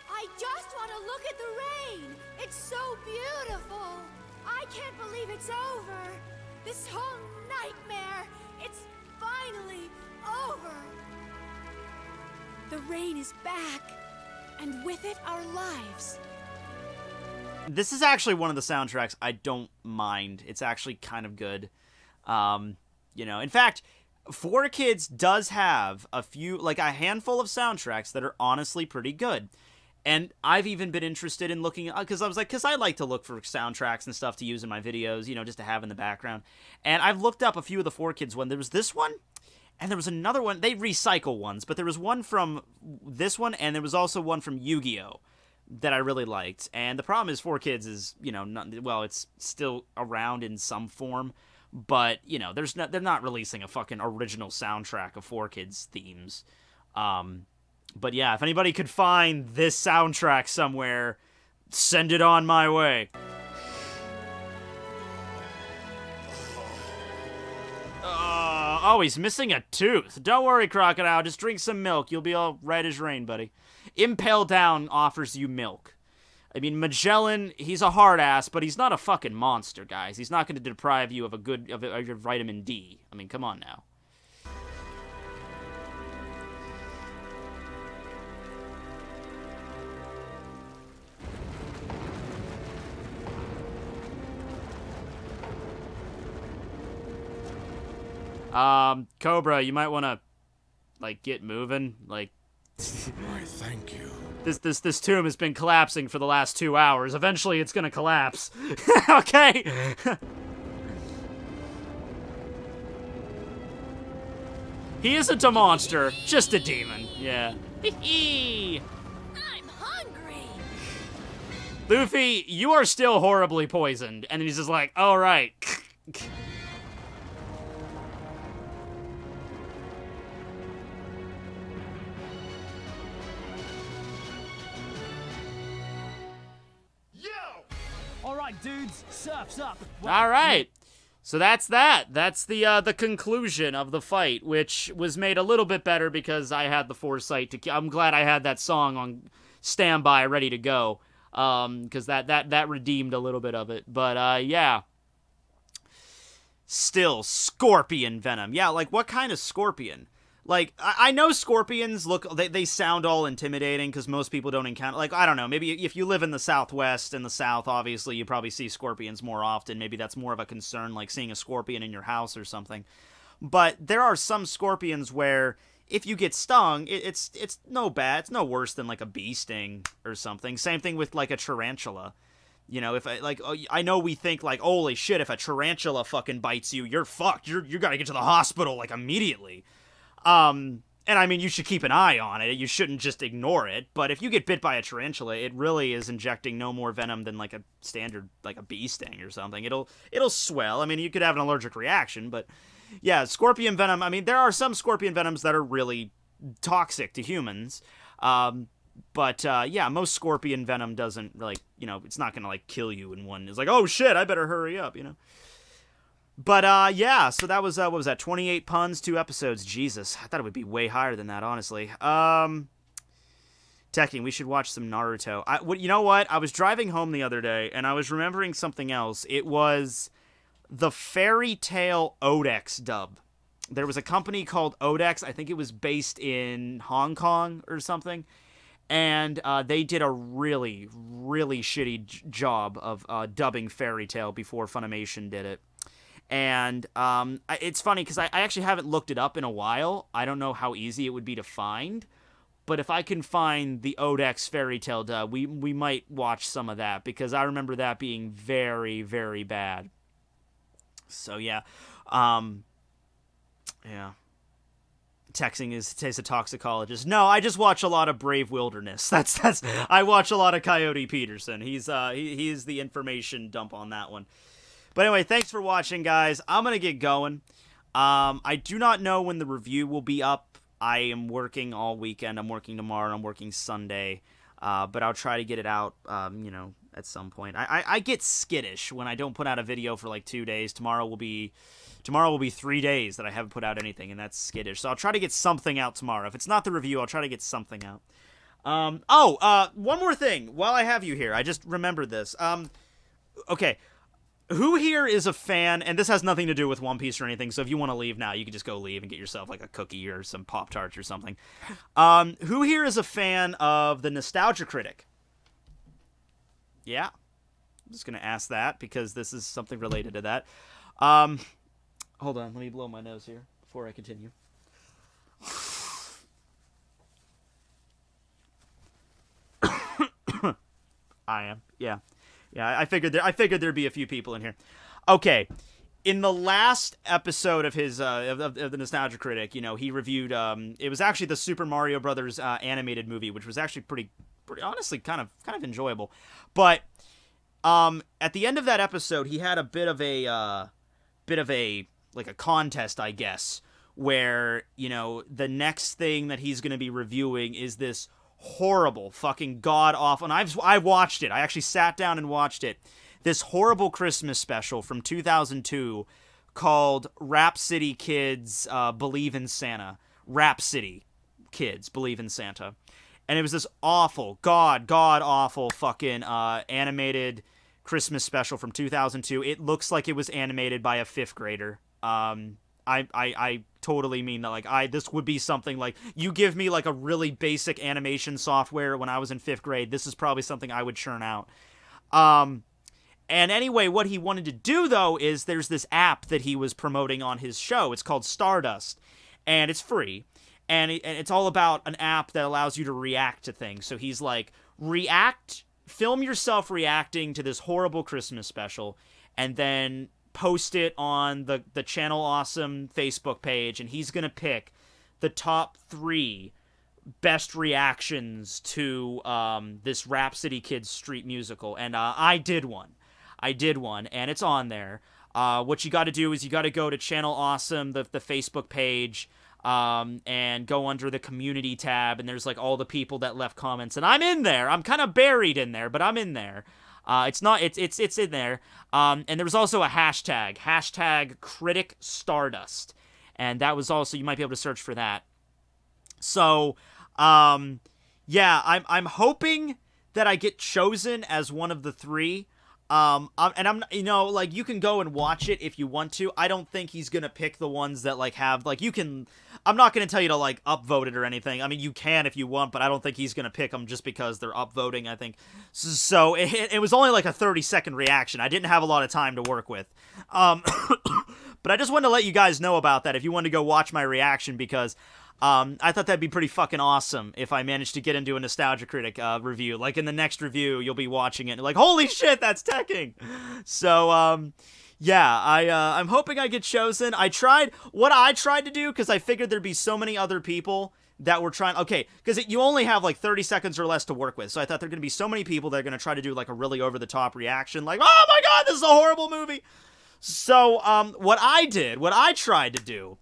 Speaker 13: I just want to look at the rain! It's so beautiful! I can't believe it's over! This whole nightmare! It's finally over! The rain is back, and with it our lives.
Speaker 2: This is actually one of the soundtracks I don't mind. It's actually kind of good. In fact, 4Kids does have a handful of soundtracks that are honestly pretty good. And I've even been interested in looking, because I like to look for soundtracks and stuff to use in my videos, just to have in the background. And I've looked up a few of the 4Kids one. There was this one, And there was another one. They recycle ones, but there was one from this one, and there was also one from Yu-Gi-Oh! That I really liked. And the problem is 4Kids is, you know, it's still around in some form, but, you know, they're not releasing a fucking original soundtrack of 4Kids themes. But yeah, if anybody could find this soundtrack somewhere, send it on my way. Oh, he's missing a tooth. Don't worry, Crocodile. Just drink some milk. You'll be all right as rain, buddy. Impale Down offers you milk. I mean, Magellan, he's a hard ass, but he's not a fucking monster, guys. He's not going to deprive you of your vitamin D. I mean, come on now. Cobra, you might want to, like, get moving. Like,
Speaker 12: Why, thank you.
Speaker 2: This tomb has been collapsing for the last 2 hours. Eventually, it's gonna collapse. Okay. He isn't a monster, just a demon. Yeah.
Speaker 7: I'm hungry.
Speaker 2: Luffy, you are still horribly poisoned. And he's just like, all right.
Speaker 10: Alright, dudes, surf's up.
Speaker 2: All right. So that's that. That's the conclusion of the fight, which was made a little bit better because I had the foresight to... I'm glad I had that song on standby ready to go, because that redeemed a little bit of it. But, yeah. Still, scorpion venom. Yeah, like, what kind of scorpion? Like, I know scorpions they sound all intimidating because most people don't encounter, like, I don't know, maybe if you live in the Southwest, in the South, obviously, you probably see scorpions more often. Maybe that's more of a concern, like seeing a scorpion in your house or something. But there are some scorpions where if you get stung, it's no bad. It's no worse than, like, a bee sting or something. Same thing with, like, a tarantula. You know, I know we think, like, holy shit, if a tarantula fucking bites you, you're fucked. You gotta get to the hospital, like, immediately. And I mean, you should keep an eye on it. You shouldn't just ignore it. But if you get bit by a tarantula, it really is injecting no more venom than like a standard, like a bee sting or something. It'll swell. I mean, you could have an allergic reaction, but yeah, scorpion venom. I mean, there are some scorpion venoms that are really toxic to humans. But yeah, most scorpion venom doesn't, like, you know, it's not gonna like kill you in one. It's like, oh shit, I better hurry up, you know. But, yeah, so that was, what was that, 28 puns, 2 episodes. Jesus, I thought it would be way higher than that, honestly. Tekking, we should watch some Naruto. You know what? I was driving home the other day, and I was remembering something else. It was the Fairy Tail Odex dub. There was a company called Odex. I think it was based in Hong Kong or something. And they did a really, really shitty job of dubbing Fairy Tail before Funimation did it. And it's funny because I actually haven't looked it up in a while. I don't know how easy it would be to find. But if I can find the Odex Fairy Tail dub, we might watch some of that. Because I remember that being very, very bad. So, yeah. Yeah. Texting is a toxicologist. No, I just watch a lot of Brave Wilderness. That's I watch a lot of Coyote Peterson. He's the information dump on that one. But anyway, thanks for watching, guys. I'm going to get going. I do not know when the review will be up. I am working all weekend. I'm working tomorrow, and I'm working Sunday. But I'll try to get it out, you know, at some point. I get skittish when I don't put out a video for, like, 2 days. Tomorrow will be 3 days that I haven't put out anything, and that's skittish. So I'll try to get something out tomorrow. If it's not the review, I'll try to get something out. One more thing. While I have you here, I just remembered this. Okay. Who here is a fan, and this has nothing to do with One Piece or anything, so if you want to leave now, you can just go leave and get yourself, like, a cookie or some Pop-Tarts or something. Who here is a fan of the Nostalgia Critic? Yeah. I'm just going to ask that, because this is something related to that. Hold on, let me blow my nose here before I continue. I am, yeah. Yeah, I figured there'd be a few people in here. Okay, in the last episode of his of the Nostalgia Critic, you know, he reviewed it was actually the Super Mario Brothers animated movie, which was actually pretty honestly kind of enjoyable. But at the end of that episode, he had a bit of a like a contest, I guess, where, you know, the next thing that he's going to be reviewing is this horrible, fucking god-awful, and I've watched it. I actually sat down and watched it. This horrible Christmas special from 2002 called Rhapsody Kids Believe in Santa. Rhapsody Kids Believe in Santa. And it was this awful, god-awful fucking animated Christmas special from 2002. It looks like it was animated by a 5th grader. I totally mean that. Like, this would be something like, you give me like a really basic animation software when I was in 5th grade, this is probably something I would churn out. And anyway, what he wanted to do, though, is there's this app that he was promoting on his show. It's called Stardust, and it's free. And it's all about an app that allows you to react to things. So he's like, film yourself reacting to this horrible Christmas special, and then post it on the Channel Awesome Facebook page, and he's going to pick the top 3 best reactions to this Rhapsody Kids street musical. And I did one, and it's on there. What you got to do is you got to go to Channel Awesome, the Facebook page, and go under the community tab, and there's like all the people that left comments, and I'm in there. I'm kind of buried in there, but I'm in there. It's in there. And there was also a hashtag Critic Stardust, and that was also, you might be able to search for that. So, yeah, I'm hoping that I get chosen as one of the 3. And I'm, you know, like, you can go and watch it if you want to. I don't think he's gonna pick the ones that, like, have, like, I'm not gonna tell you to, like, upvote it or anything. I mean, you can if you want, but I don't think he's gonna pick them just because they're upvoting, I think. So, it was only, like, a 30-second reaction. I didn't have a lot of time to work with. But I just wanted to let you guys know about that if you wanted to go watch my reaction, because I thought that'd be pretty fucking awesome if I managed to get into a Nostalgia Critic review. Like, in the next review, you'll be watching it and like, holy shit, that's Tekking! So, yeah, I'm hoping I get chosen. What I tried to do, because I figured there'd be so many other people that were trying, okay, because you only have like 30 seconds or less to work with, so I thought there'd gonna be so many people that are gonna try to do like a really over-the-top reaction, like, oh my god, this is a horrible movie! So, what I tried to do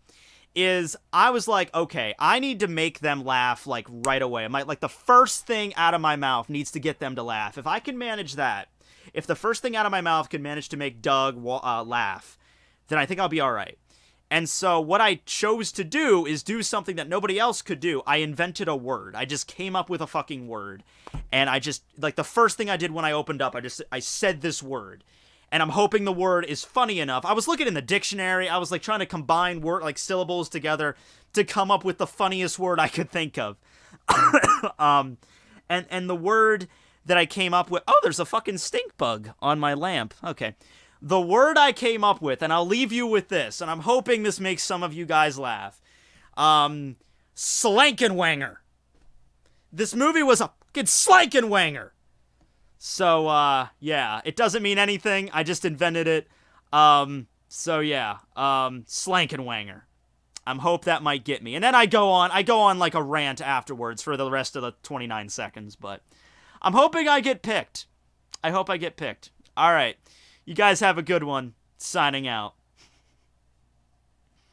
Speaker 2: is I was like, okay, I need to make them laugh, like, right away. Like, the first thing out of my mouth needs to get them to laugh. If I can manage that, if the first thing out of my mouth can manage to make Doug laugh, then I think I'll be alright. And so what I chose to do is do something that nobody else could do. I invented a word. I just came up with a fucking word. And I just, like, the first thing I did when I opened up, I said this word. And I'm hoping the word is funny enough. I was looking in the dictionary. I was like trying to combine syllables together to come up with the funniest word I could think of. And the word that I came up with, oh, there's a fucking stink bug on my lamp. Okay. The word I came up with, and I'll leave you with this, and I'm hoping this makes some of you guys laugh. Slankenwanger. This movie was a fucking slankenwanger. So, yeah, it doesn't mean anything. I just invented it. So yeah, Slankenwanger. I hope that might get me. And then I go on like a rant afterwards for the rest of the 29 seconds, but I'm hoping I get picked. I hope I get picked. All right. You guys have a good one. Signing out.